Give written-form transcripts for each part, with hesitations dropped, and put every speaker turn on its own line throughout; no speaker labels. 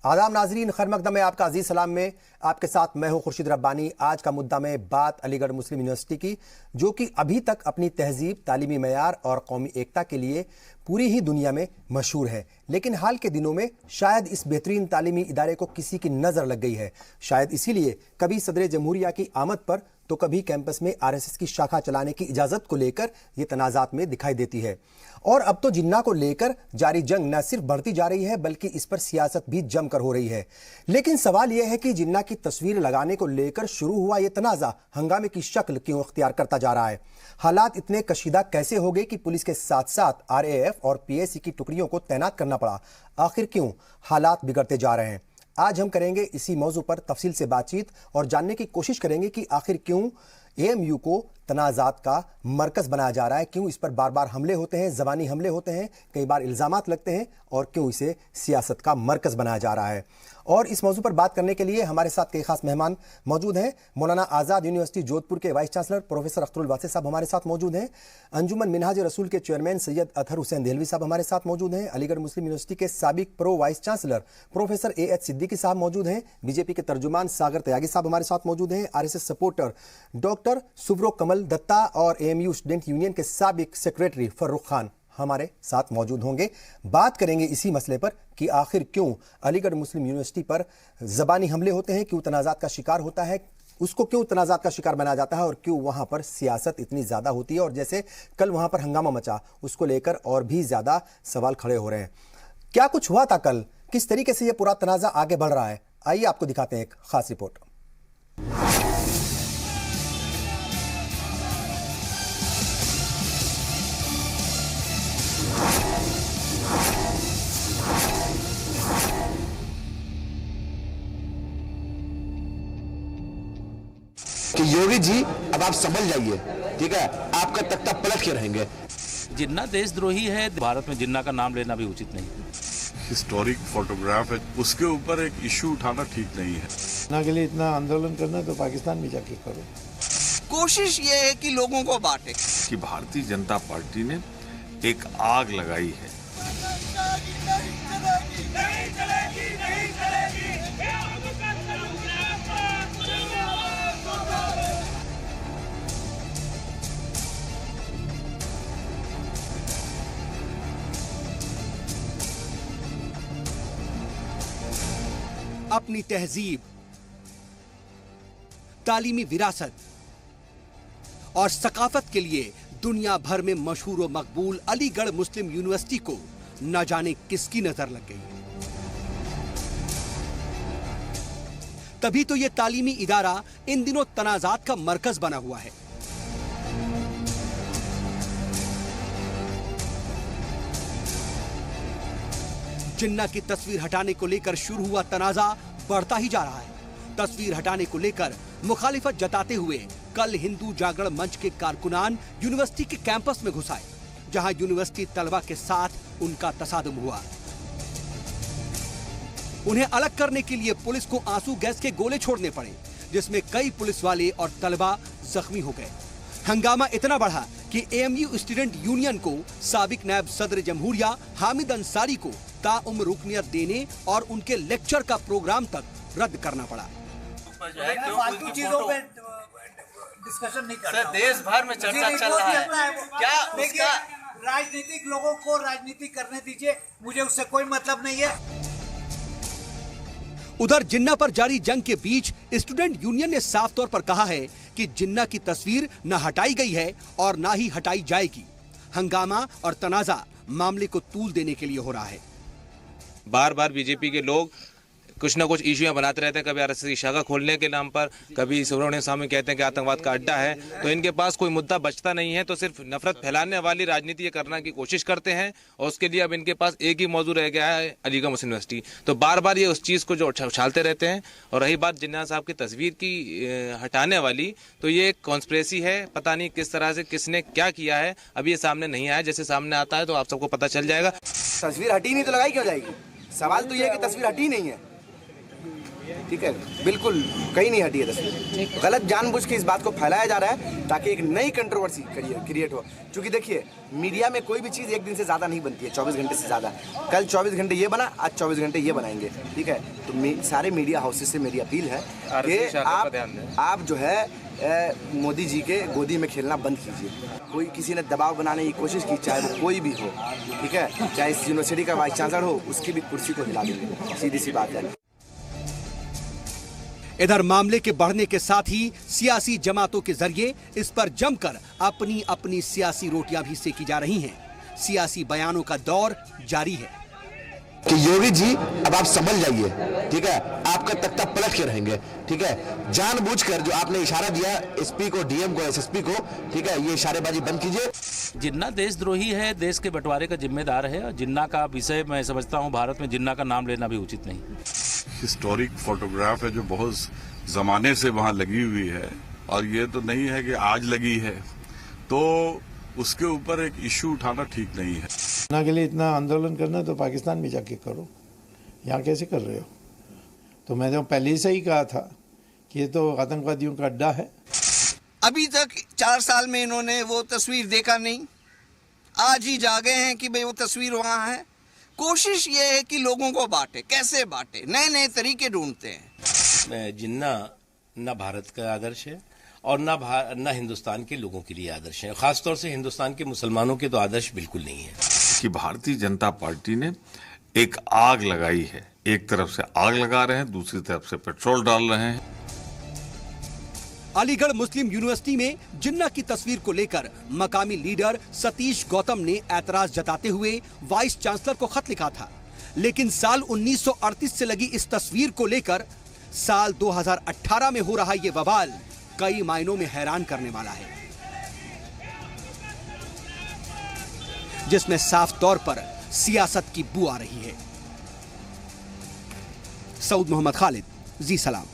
आदाब नाजरीन, खैर मकदम है आपका अजीज सलाम में आपके साथ मैं हूं खुर्शीद रब्बानी। आज का मुद्दा में बात अलीगढ़ मुस्लिम यूनिवर्सिटी की, जो कि अभी तक अपनी तहजीब, तालीमी मयार और कौमी एकता के लिए पूरी ही दुनिया में मशहूर है। लेकिन हाल के दिनों में शायद इस बेहतरीन तालीमी इदारे को किसी की नज़र लग गई है। शायद इसीलिए कभी सदर जमहूरिया की आमद पर तो कभी कैंपस में आरएसएस की शाखा चलाने की इजाज़त को लेकर ये तनाज़ात में दिखाई देती है। और अब तो जिन्ना को लेकर जारी जंग न सिर्फ बढ़ती जा रही है बल्कि इस पर सियासत भी जमकर हो रही है। लेकिन सवाल यह है कि जिन्ना की तस्वीर लगाने को लेकर शुरू हुआ यह तनाज़ा हंगामे की शक्ल क्यों अख्तियार करता जा रहा है? हालात इतने कशीदा कैसे हो गए कि पुलिस के साथ साथ आरएएफ और पीएसी की टुकड़ियों को तैनात करना पड़ा? आखिर क्यों हालात बिगड़ते जा रहे हैं? आज हम करेंगे इसी मौजू पर तफसील से बातचीत और जानने की कोशिश करेंगे कि आखिर क्यों एएमयू को तनाज़ात का मरकज बनाया जा रहा है, क्यों इस पर बार बार हमले होते हैं, ज़बानी हमले होते हैं, कई बार इल्ज़ामात लगते हैं और क्यों इसे सियासत का मरकज बनाया जा रहा है। और इस मौजू पर बात करने के लिए हमारे साथ कई खास मेहमान मौजूद हैं। मौलाना आज़ाद यूनिवर्सिटी जोधपुर के vice chancellor professor Akhtarul Wasif साहब हमारे साथ मौजूद हैं। अंजुमन मिनहाज रसूल के चेयरमैन सैयद अतहर हुसैन देहलवी साहब हमारे साथ मौजूद हैं। अलीगढ़ मुस्लिम यूनिवर्सिटी के साबिक pro vice chancellor professor AH Siddiqui साहब मौजूद हैं। बीजेपी के तर्जुमान सागर त्यागी साहब हमारे साथ मौजूद हैं। आरएसएस सपोर्टर डॉक्टर सुब्रो कमल दत्ता और एएमयू स्टूडेंट यूनियन के साबिक सेक्रेटरी फर्रुख खान हमारे साथ मौजूद होंगे। बात करेंगे इसी मसले पर कि आखिर क्यों अलीगढ़ मुस्लिम यूनिवर्सिटी पर ज़बानी हमले होते हैं, क्यों तनाज़ात का शिकार होता है, उसको क्यों तनाज़ात का शिकार बनाया जाता है और क्यों वहां पर सियासत इतनी ज़्यादा होती है। और जैसे कल वहां पर हंगामा मचा, उसको लेकर और भी ज़्यादा सवाल खड़े हो रहे हैं। क्या कुछ हुआ था कल, किस तरीके से यह पूरा तनाज़ा आगे बढ़ रहा है, आइए आपको दिखाते हैं एक खास रिपोर्ट।
कि योगी जी अब आप संभल जाइए, ठीक है, आपका तख्ता पलट के रहेंगे।
जिन्ना देशद्रोही है, भारत में जिन्ना का नाम लेना भी उचित नहीं है।
हिस्टोरिक फोटोग्राफ है, उसके ऊपर एक इशू उठाना ठीक नहीं है।
जिन्ना के लिए इतना आंदोलन करना तो पाकिस्तान में जाके करो।
कोशिश ये है कि लोगों को बांटे।
कि भारतीय जनता पार्टी ने एक आग लगाई है।
अपनी तहजीब, तालीमी विरासत और सकाफत के लिए दुनिया भर में मशहूर और मकबूल अलीगढ़ मुस्लिम यूनिवर्सिटी को न जाने किसकी नजर लग गई। तभी तो यह तालीमी इदारा इन दिनों तनाजात का मरकज बना हुआ है। जिन्ना की तस्वीर हटाने को लेकर शुरू हुआ तनाजा बढ़ता ही जा रहा है। तस्वीर हटाने को लेकर मुखालिफत जताते हुए कल हिंदू जागरण मंच के कारकुनान यूनिवर्सिटी के कैंपस में घुस आए, जहां यूनिवर्सिटी तलबा के साथ उनका तसादुम हुआ। उन्हें अलग करने के लिए पुलिस को आंसू गैस के गोले छोड़ने पड़े, जिसमें कई पुलिस वाले और तलबा जख्मी हो गए। हंगामा इतना बढ़ा कि एएमयू स्टूडेंट यूनियन को साबिक नायब सदर जमहूरिया हामिद अंसारी को ताउम्र रुकनियत देने और उनके लेक्चर का प्रोग्राम तक रद्द करना पड़ा।
फालतू चीजों पे डिस्कशन नहीं करना।
सर, देश भर में चर्चा चल रहा है। क्या उसका
राजनीतिक लोगों को राजनीति करने दीजिए, मुझे उससे कोई मतलब नहीं है।
उधर जिन्ना पर जारी जंग के बीच स्टूडेंट यूनियन ने साफ तौर पर कहा है कि जिन्ना की तस्वीर न हटाई गई है और न ही हटाई जाएगी। हंगामा और तनाजा मामले को तूल देने के लिए हो रहा है।
बार बार बीजेपी के लोग कुछ ना कुछ इशुएं बनाते रहते हैं, कभी आरएसएस की शाखा खोलने के नाम पर, कभी सुब्रमण्यम स्वामी कहते हैं कि आतंकवाद का अड्डा है। तो इनके पास कोई मुद्दा बचता नहीं है, तो सिर्फ नफरत फैलाने वाली राजनीति ये करने की कोशिश करते हैं। और उसके लिए अब इनके पास एक ही मौजू रह गया है, अलीगढ़ मुस्लिम यूनिवर्सिटी। तो बार बार ये उस चीज़ को जो उछालते रहते हैं। और रही बात जिन्ना साहब की तस्वीर की हटाने वाली, तो ये एक कॉन्स्पिरेसी है। पता नहीं किस तरह से किसने क्या किया है, अभी ये सामने नहीं आया। जैसे सामने आता है तो आप सबको पता चल जाएगा।
तस्वीर हटी नहीं तो लगाई क्यों जाएगी? सवाल तो ये है कि तस्वीर हटी नहीं है। ठीक है, बिल्कुल कहीं नहीं हटी है तस्वीर। गलत जानबूझ के इस बात को फैलाया जा रहा है ताकि एक नई कंट्रोवर्सी क्रिएट हो। क्योंकि देखिए, मीडिया में कोई भी चीज़ एक दिन से ज़्यादा नहीं बनती है, 24 घंटे से ज़्यादा। कल 24 घंटे ये बना, आज 24 घंटे ये बनाएंगे, ठीक है। तो सारे मीडिया हाउसेस से मेरी अपील है कि आप जो है मोदी जी के गोदी में खेलना बंद कीजिए। कोई किसी ने दबाव बनाने की कोशिश की, चाहे वो कोई भी हो, ठीक है, चाहे इस यूनिवर्सिटी का वाइस चांसलर हो, उसकी भी कुर्सी को हिला देंगे, सीधी सी बात है।
इधर मामले के बढ़ने के साथ ही सियासी जमातों के जरिए इस पर जमकर अपनी अपनी सियासी रोटियां भी सेकी जा रही हैं। सियासी बयानों का दौर जारी है
कि योगी जी अब आप समझ जाइए, ठीक है, आपका तख्ता पलट के रहेंगे, ठीक है। जानबूझकर जो आपने इशारा दिया एसपी को, डीएम को, एसएसपी को, ठीक है, ये इशारेबाजी बंद कीजिए।
जिन्ना देशद्रोही है, देश के बंटवारे का जिम्मेदार है। और जिन्ना का विषय मैं समझता हूँ भारत में जिन्ना का नाम लेना भी उचित नहीं।
हिस्टोरिक फोटोग्राफ है जो बहुत जमाने से वहां लगी हुई है, और ये तो नहीं है कि आज लगी है, तो उसके ऊपर एक इश्यू उठाना ठीक नहीं है।
ना के लिए इतना आंदोलन करना तो पाकिस्तान में जाके करो, यहाँ कैसे कर रहे हो? तो मैंने तो पहले से ही कहा था कि ये तो आतंकवादियों का अड्डा है।
अभी तक 4 साल में इन्होंने वो तस्वीर देखा नहीं, आज ही जागे हैं कि भाई वो तस्वीर वहाँ है। कोशिश ये है कि लोगों को बांटे, कैसे बांटे, नए नए तरीके ढूंढते हैं।
जिन्ना न भारत का आदर्श है और न हिंदुस्तान के लोगों के लिए आदर्श है। खासतौर से हिंदुस्तान के मुसलमानों के तो आदर्श बिल्कुल नहीं है।
कि भारतीय जनता पार्टी ने एक आग लगाई है, एक तरफ से आग लगा रहे हैं, दूसरी तरफ से पेट्रोल डाल रहे हैं।
अलीगढ़ मुस्लिम यूनिवर्सिटी में जिन्ना की तस्वीर को लेकर मकामी लीडर सतीश गौतम ने ऐतराज जताते हुए वाइस चांसलर को खत लिखा था। लेकिन साल 1938 से लगी इस तस्वीर को लेकर साल 2018 में हो रहा ये बवाल कई मायनों में हैरान करने वाला है, जिसमें साफ तौर पर सियासत की बू आ रही है। सऊद मोहम्मद खालिद, जी सलाम।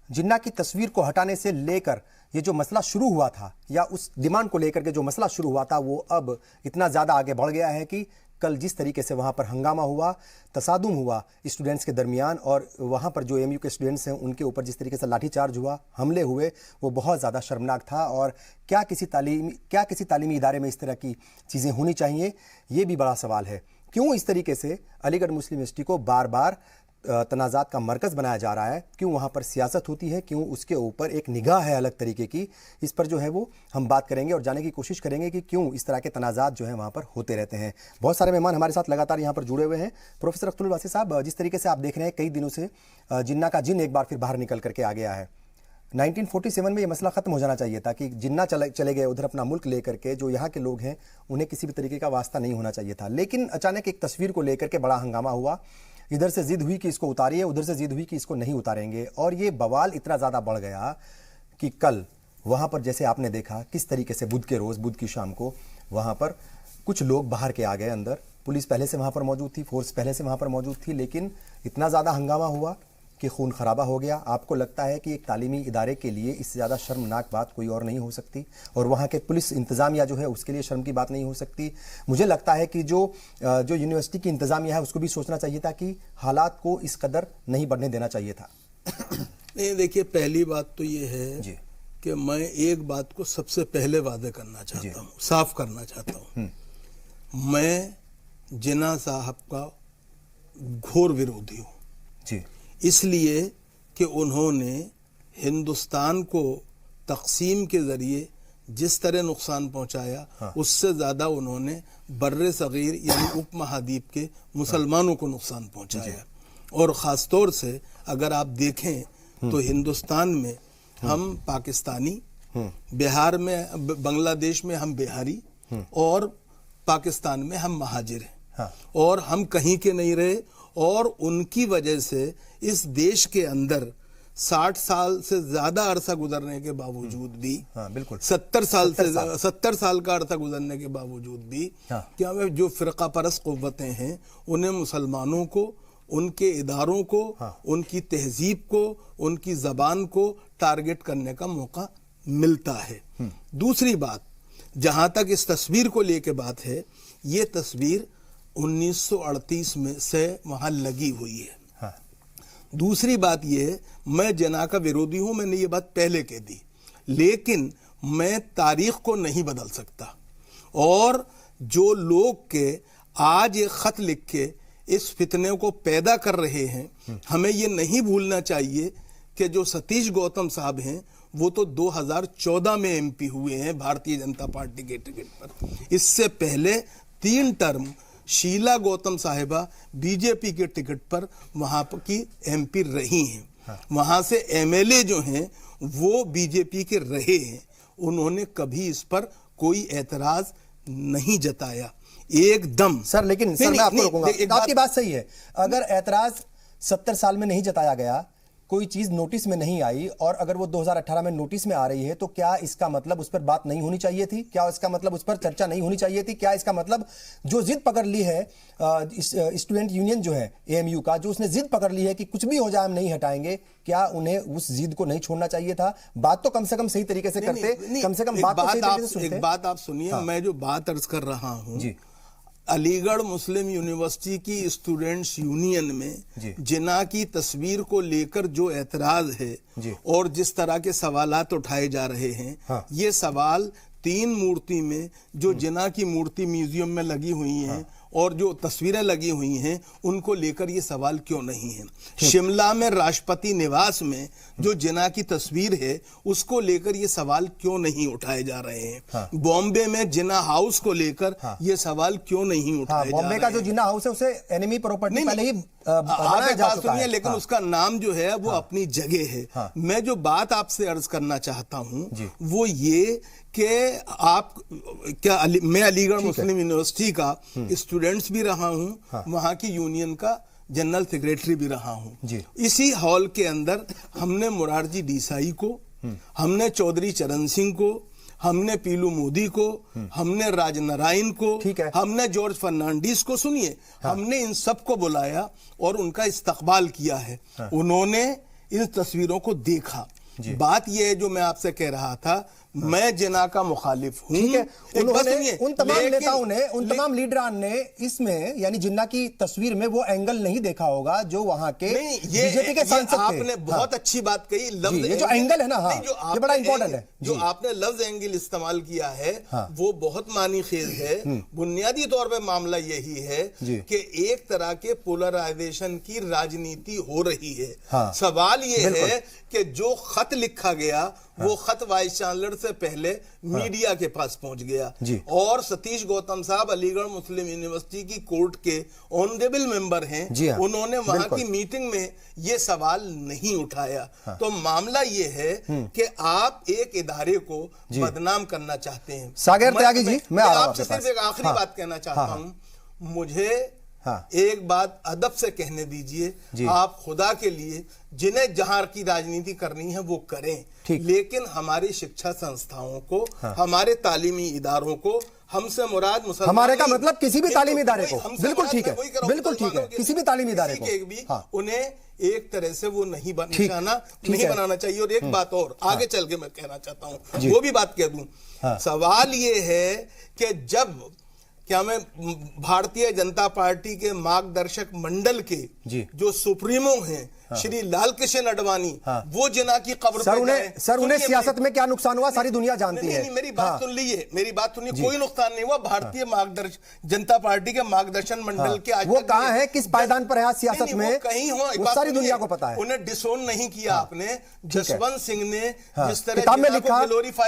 जिन्ना की तस्वीर को हटाने से लेकर ये जो मसला शुरू हुआ था, या उस डिमांड को लेकर के जो मसला शुरू हुआ था, वो अब इतना ज़्यादा आगे बढ़ गया है कि कल जिस तरीके से वहाँ पर हंगामा हुआ, तसादुम हुआ स्टूडेंट्स के दरमियान, और वहाँ पर जो एमयू के स्टूडेंट्स हैं उनके ऊपर जिस तरीके से लाठीचार्ज हुआ, हमले हुए, वो बहुत ज़्यादा शर्मनाक था। और क्या किसी तालीमी इदारे में इस तरह की चीज़ें होनी चाहिए, ये भी बड़ा सवाल है। क्यों इस तरीके से अलीगढ़ मुस्लिम यूनिवर्सिटी को बार बार तनाज़ात का मरकज़ बनाया जा रहा है? क्यों वहाँ पर सियासत होती है? क्यों उसके ऊपर एक निगाह है अलग तरीके की? इस पर जो है वो हम बात करेंगे और जानने की कोशिश करेंगे कि क्यों इस तरह के तनाज़ात जो है वहाँ पर होते रहते हैं। बहुत सारे मेहमान हमारे साथ लगातार यहाँ पर जुड़े हुए हैं। प्रोफेसर अख्तरुल वासी साहब, जिस तरीके से आप देख रहे हैं कई दिनों से जिन्ना का जिन एक बार फिर बाहर निकल करके आ गया है। 1947 में ये मसला ख़त्म हो जाना चाहिए था कि जिन्ना चले गए उधर अपना मुल्क लेकर के, जो यहाँ के लोग हैं उन्हें किसी भी तरीके का वास्ता नहीं होना चाहिए था। लेकिन अचानक एक तस्वीर को लेकर के बड़ा हंगामा हुआ, इधर से जिद हुई कि इसको उतारिए, उधर से जिद हुई कि इसको नहीं उतारेंगे, और ये बवाल इतना ज़्यादा बढ़ गया कि कल वहाँ पर जैसे आपने देखा किस तरीके से बुध के रोज़, बुध की शाम को वहाँ पर कुछ लोग बाहर के आ गए अंदर। पुलिस पहले से वहाँ पर मौजूद थी, फोर्स पहले से वहाँ पर मौजूद थी, लेकिन इतना ज़्यादा हंगामा हुआ कि खून खराबा हो गया। आपको लगता है कि एक तालीमी इदारे के लिए इससे ज़्यादा शर्मनाक बात कोई और नहीं हो सकती, और वहाँ के पुलिस इंतज़ामिया जो है उसके लिए शर्म की बात नहीं हो सकती? मुझे लगता है कि जो यूनिवर्सिटी की इंतज़ामिया है उसको भी सोचना चाहिए था कि हालात को इस कदर नहीं बढ़ने देना चाहिए था।
नहीं, देखिए, पहली बात तो ये है जी कि मैं एक बात को सबसे पहले वादे करना चाहता हूँ, साफ करना चाहता हूँ। मैं जिन्ना साहब का घोर विरोधी हूँ जी, इसलिए कि उन्होंने हिंदुस्तान को तकसीम के ज़रिए जिस तरह नुकसान पहुंचाया, उससे ज़्यादा उन्होंने बर्रे सगीर यानी उपमहाद्वीप के मुसलमानों को नुकसान पहुंचाया। और ख़ास तौर से अगर आप देखें तो हिंदुस्तान में हम पाकिस्तानी, बिहार में, बांग्लादेश में हम बिहारी, और पाकिस्तान में हम महाजिर हैं, और हम कहीं के नहीं रहे। और उनकी वजह से इस देश के अंदर 60 साल से ज्यादा अरसा गुजरने के बावजूद भी, बिल्कुल 70 साल का अरसा गुजरने के बावजूद भी क्या हमें जो फिरका परस्त क़ुव्वतें हैं उन्हें मुसलमानों को, उनके इदारों को, उनकी तहजीब को, उनकी ज़बान को टारगेट करने का मौका मिलता है। दूसरी बात, जहां तक इस तस्वीर को लेके बात है, ये तस्वीर 1938 में से वहां लगी हुई है। दूसरी बात यह है, मैं जिन्ना का विरोधी हूं, मैंने ये बात पहले कह दी, लेकिन मैं तारीख को नहीं बदल सकता। और जो लोग के आज ये खत लिख के इस फितने को पैदा कर रहे हैं, हमें ये नहीं भूलना चाहिए कि जो सतीश गौतम साहब हैं वो तो 2014 में एमपी हुए हैं भारतीय जनता पार्टी के टिकट पर। इससे पहले 3 टर्म शीला गौतम साहिबा बीजेपी के टिकट पर वहां की एमपी रही हैं। वहां से एमएलए जो हैं वो बीजेपी के रहे हैं, उन्होंने कभी इस पर कोई एतराज नहीं जताया एकदम।
सर लेकिन सर मैं आपको रोकूंगा, आपकी बात सही है। अगर एतराज 70 साल में नहीं जताया गया, कोई चीज नोटिस में नहीं आई, और अगर वो 2018 में नोटिस में आ रही है, तो क्या इसका मतलब उस पर बात नहीं होनी चाहिए थी? क्या इसका मतलब उस पर चर्चा नहीं होनी चाहिए थी? क्या इसका मतलब जो जिद पकड़ ली है स्टूडेंट यूनियन जो है एएमयू का, जो उसने जिद पकड़ ली है कि कुछ भी हो जाए हम नहीं हटाएंगे, क्या उन्हें उस जिद को नहीं छोड़ना चाहिए था? बात तो कम से कम सही तरीके से करते, कम से कम बात तो सही तरीके से सुनते।
एक बात आप सुनिए, मैं जो बात अर्ज कर रहा हूं, अलीगढ़ मुस्लिम यूनिवर्सिटी की स्टूडेंट्स यूनियन में जिन्ना की तस्वीर को लेकर जो एतराज है और जिस तरह के सवालात उठाए जा रहे हैं, ये सवाल 3 मूर्ति में जो जिन्ना की मूर्ति म्यूजियम में लगी हुई हैं और जो तस्वीरें लगी हुई हैं, उनको लेकर ये सवाल क्यों नहीं है? शिमला में राष्ट्रपति निवास में जो जिन्ना की तस्वीर है, उसको लेकर ये सवाल क्यों नहीं उठाए जा रहे हैं? बॉम्बे में जिन्ना हाउस को लेकर ये सवाल क्यों नहीं उठाए जा रहे हैं?
बॉम्बे का जो जिन्ना हाउस है उसे एनिमी प्रॉपर्टी पहले ही बनाया जा चुका है,
लेकिन उसका नाम जो है वो अपनी जगह है। मैं जो बात आपसे अर्ज करना चाहता हूं वो ये कि आप क्या मैं अलीगढ़ मुस्लिम यूनिवर्सिटी का स्टूडेंट्स भी रहा हूं, वहां की यूनियन का जनरल सेक्रेटरी भी रहा हूं। इसी हॉल के अंदर हमने मुरारजी देसाई को, हमने चौधरी चरण सिंह को, हमने पीलू मोदी को, हमने राजनारायण को, हमने जॉर्ज फर्नांडिस को, सुनिए, हमने इन सबको बुलाया और उनका इस्तकबाल किया है। उन्होंने इन तस्वीरों को देखा। बात यह है जो मैं आपसे कह रहा था, मैं जिन्ना का मुखालिफ हूं।
ठीक है, उन्होंने उन तमाम नेताओं ने, उन तमाम लीडरान ने इसमें यानी जिन्ना की तस्वीर में वो एंगल नहीं देखा होगा जो वहां के बीजेपी के सांसद थे।
आपने बहुत अच्छी बात कही, लफ्ज
ये जो एंगल है ना, ये बड़ा इंपॉर्टेंट है।
जो आपने लफ्ज एंगल इस्तेमाल किया है वो बहुत मानीखेज है। बुनियादी तौर पर मामला यही है कि एक तरह के पोलराइजेशन की राजनीति हो रही है। सवाल ये है कि जो खत लिखा गया वो खत वाइस चांसलर से पहले मीडिया के पास पहुंच गया, और सतीश गौतम साहब अलीगढ़ मुस्लिम यूनिवर्सिटी की कोर्ट के ऑनरेबल मेंबर हैं, उन्होंने वहां की मीटिंग में ये सवाल नहीं उठाया। तो मामला ये है कि आप एक इदारे को बदनाम करना चाहते हैं।
सागर त्यागी जी, मैं
आपसे सिर्फ एक आखिरी बात कहना चाहता हूं, मुझे एक बात अदब से कहने दीजिए, आप खुदा के लिए जिन्हें जहां की राजनीति करनी है वो करें, लेकिन हमारी शिक्षा संस्थाओं को, हमारे तालीमी इदारों को, हमसे मुराद मुसलमान,
हमारे का मतलब किसी भी तालीमी इदारे को, बिल्कुल ठीक है, बिल्कुल ठीक है, किसी भी तालीमी इदारे को
भी उन्हें एक तरह से वो नहीं बनाना चाहिए। और एक बात और आगे चल के मैं कहना चाहता हूं, वो भी बात कह दूं। सवाल ये है कि जब क्या मैं भारतीय जनता पार्टी के मार्गदर्शक मंडल के जो सुप्रीमो हैं श्री लाल कृष्ण आडवाणी, वो जिन्ना की कब्र
सर उन्हें सियासत में क्या नुकसान हुआ सारी दुनिया जानती है।
मेरी बात सुन लीजिए, मेरी बात सुनिए, कोई नुकसान नहीं हुआ। भारतीय जनता पार्टी के मार्गदर्शन मंडल के
वो कहां है, किस पायदान पर है सियासत में,
कहीं
हो सारी दुनिया को पता है।
उन्हें डिसोन नहीं किया आपने। जसवंत सिंह ने जिस तरह
किताब में लिखा,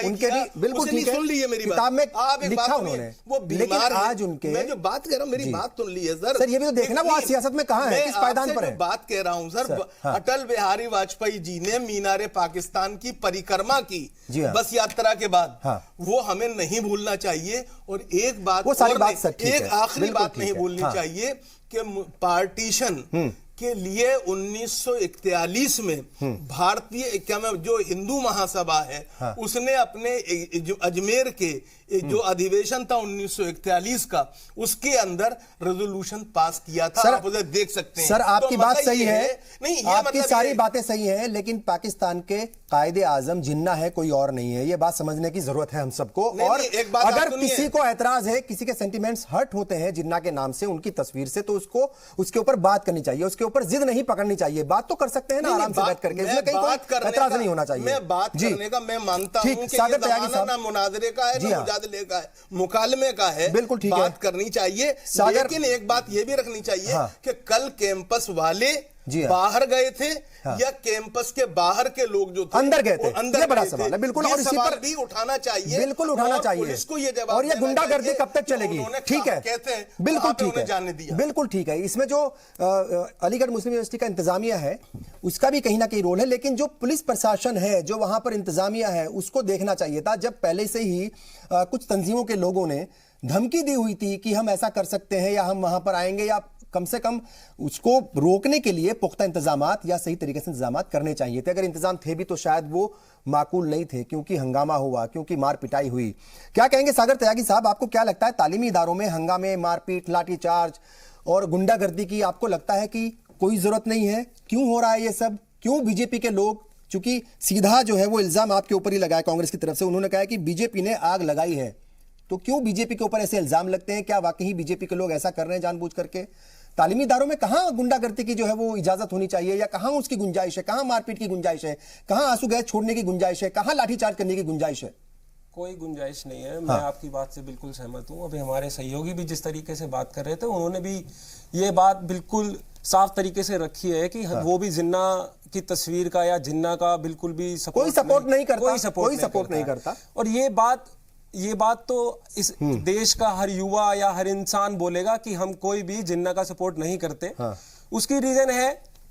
उनके भी बिल्कुल ठीक है, सुन लीजिए मेरी
किताब में
आप एक बात सुनिए, वो बीमार
आज उनके,
मैं जो बात कह रहा हूं मेरी बात सुन लीजिए सर,
ये भी तो देखना वो आज सियासत में कहां है, किस पायदान पर है।
बात कह रहा हूं सर, अटल बिहारी वाजपेयी जी ने मीनारे पाकिस्तान की परिक्रमा की बस यात्रा के बाद, वो हमें नहीं भूलना चाहिए। और एक बात,
वो सारी बात सच्ची है,
एक आखिरी बात नहीं भूलनी चाहिए कि पार्टीशन के लिए 1941 में भारतीय जो हिंदू महासभा है, उसने अपने जो अजमेर के जो अधिवेशन था 1941 का, उसके अंदर रेजोल्यूशन पास किया था। आप उसे देख सकते हैं।
सर, आपकी बात सही है,
नहीं,
आपकी सारी बातें सही हैं, लेकिन पाकिस्तान के कायदे आजम जिन्ना है, कोई और नहीं है। ये बात समझने की जरूरत है हम सबको। और अगर किसी को ऐतराज है, किसी के सेंटिमेंट्स हर्ट होते हैं जिन्ना के नाम से, उनकी तस्वीर से, तो उसको उसके ऊपर बात करनी चाहिए, उसके ऊपर जिद नहीं पकड़नी चाहिए। बात तो कर सकते हैं ना आराम से बैठ करके, इसमें कहीं कोई ऐतराज नहीं होना चाहिए।
मैं बात करने का मैं मानता हूं कि ये जमाना ना मुनाजरे का है, ना मुजादले का है, मुकालमे का है।
बिल्कुल ठीक है,
बात करनी चाहिए। लेकिन एक बात ये भी रखनी चाहिए कि कल कैंपस वाले बाहर गए थे या कैंपस के बाहर के लोग जो थे
अंदर गए थे, ये बड़ा सवाल है। बिल्कुल,
और इसी पर भी उठाना चाहिए,
बिल्कुल उठाना चाहिए।
पुलिस को ये जवाब,
और ये गुंडागर्दी कब तक चलेगी? ठीक है,
कहते हैं
बिल्कुल ठीक है,
जाने दिया।
बिल्कुल ठीक है। इसमें जो अलीगढ़ मुस्लिम यूनिवर्सिटी का इंतजामिया है, उसका भी कहीं ना कहीं रोल है, लेकिन जो पुलिस प्रशासन है, जो वहां पर इंतजामिया है, उसको देखना चाहिए था। जब पहले से ही कुछ तंजीमों के लोगों ने धमकी दी हुई थी कि हम ऐसा कर सकते हैं या हम वहां पर आएंगे, या कम से कम उसको रोकने के लिए पुख्ता इंतजामात या सही तरीके से इंतजामात करने चाहिए थे। अगर इंतजाम थे भी तो शायद वो माकूल नहीं थे, क्योंकि हंगामा हुआ, क्योंकि मार पिटाई हुई। क्या कहेंगे सागर त्यागी साहब, आपको क्या लगता है तालीमी इदारों में हंगामे, मारपीट, लाठीचार्ज और गुंडागर्दी की आपको लगता है कि कोई जरूरत नहीं है? क्यों हो रहा है ये सब? क्यों बीजेपी के लोग, चूंकि सीधा जो है वो इल्जाम आपके ऊपर ही लगाया कांग्रेस की तरफ से, उन्होंने कहा कि बीजेपी ने आग लगाई है, तो क्यों बीजेपी के ऊपर ऐसे इल्जाम लगते हैं? क्या वाकई बीजेपी के लोग ऐसा कर रहे हैं जानबूझ करके? तालीमी इदारों में कहां गुंडागर्दी की जो है वो इजाजत होनी चाहिए, या कहां उसकी गुंजाइश है? कहां मारपीट की गुंजाइश है? कहां आंसू गैस छोड़ने की गुंजाइश है? कहां लाठीचार्ज करने की गुंजाइश है?
कोई गुंजाइश नहीं है। मैं आपकी बात से बिल्कुल सहमत हूं। अभी हमारे सहयोगी भी जिस तरीके से बात कर रहे थे, उन्होंने भी ये बात बिल्कुल साफ तरीके से रखी है कि वो भी जिन्ना की तस्वीर का या जिन्ना का बिल्कुल भी
कोई सपोर्ट नहीं करता, कोई सपोर्ट नहीं करता।
और ये बात तो इस देश का हर युवा या हर इंसान बोलेगा कि हम कोई भी जिन्ना का सपोर्ट नहीं करते। उसकी रीजन है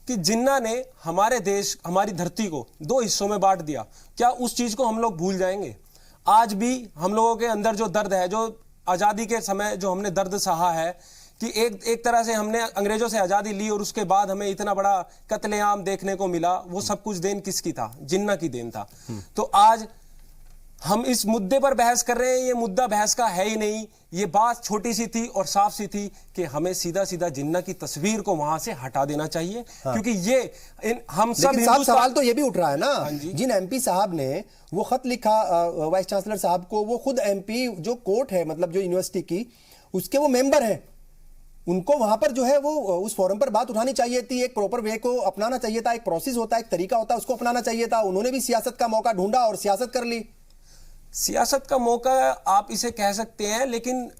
कि जिन्ना ने हमारे देश, हमारी धरती को 2 हिस्सों में बांट दिया। क्या उस चीज को हम लोग भूल जाएंगे? आज भी हम लोगों के अंदर जो दर्द है, जो आजादी के समय जो हमने दर्द सहा है कि एक तरह से हमने अंग्रेजों से आजादी ली और उसके बाद हमें इतना बड़ा कत्लेआम देखने को मिला, वो सब कुछ देन किसकी था? जिन्ना की देन था। तो आज हम इस मुद्दे पर बहस कर रहे हैं, ये मुद्दा बहस का है ही नहीं। ये बात छोटी सी थी और साफ सी थी कि हमें सीधा सीधा जिन्ना की तस्वीर को वहां से हटा देना चाहिए। क्योंकि ये हम सब
सवाल तो ये भी उठ रहा है ना, जिन एमपी साहब ने वो खत लिखा वाइस चांसलर साहब को, वो खुद एमपी जो कोर्ट है, मतलब जो यूनिवर्सिटी की, उसके वो मेंबर हैं। उनको वहां पर जो है वो उस फोरम पर बात उठानी चाहिए थी, एक प्रॉपर वे को अपनाना चाहिए था, एक प्रोसेस होता है, एक तरीका होता है, उसको अपनाना चाहिए था। उन्होंने भी सियासत का मौका ढूंढा और सियासत कर ली।
सियासत का मौका आप इसे कह सकते हैं, लेकिन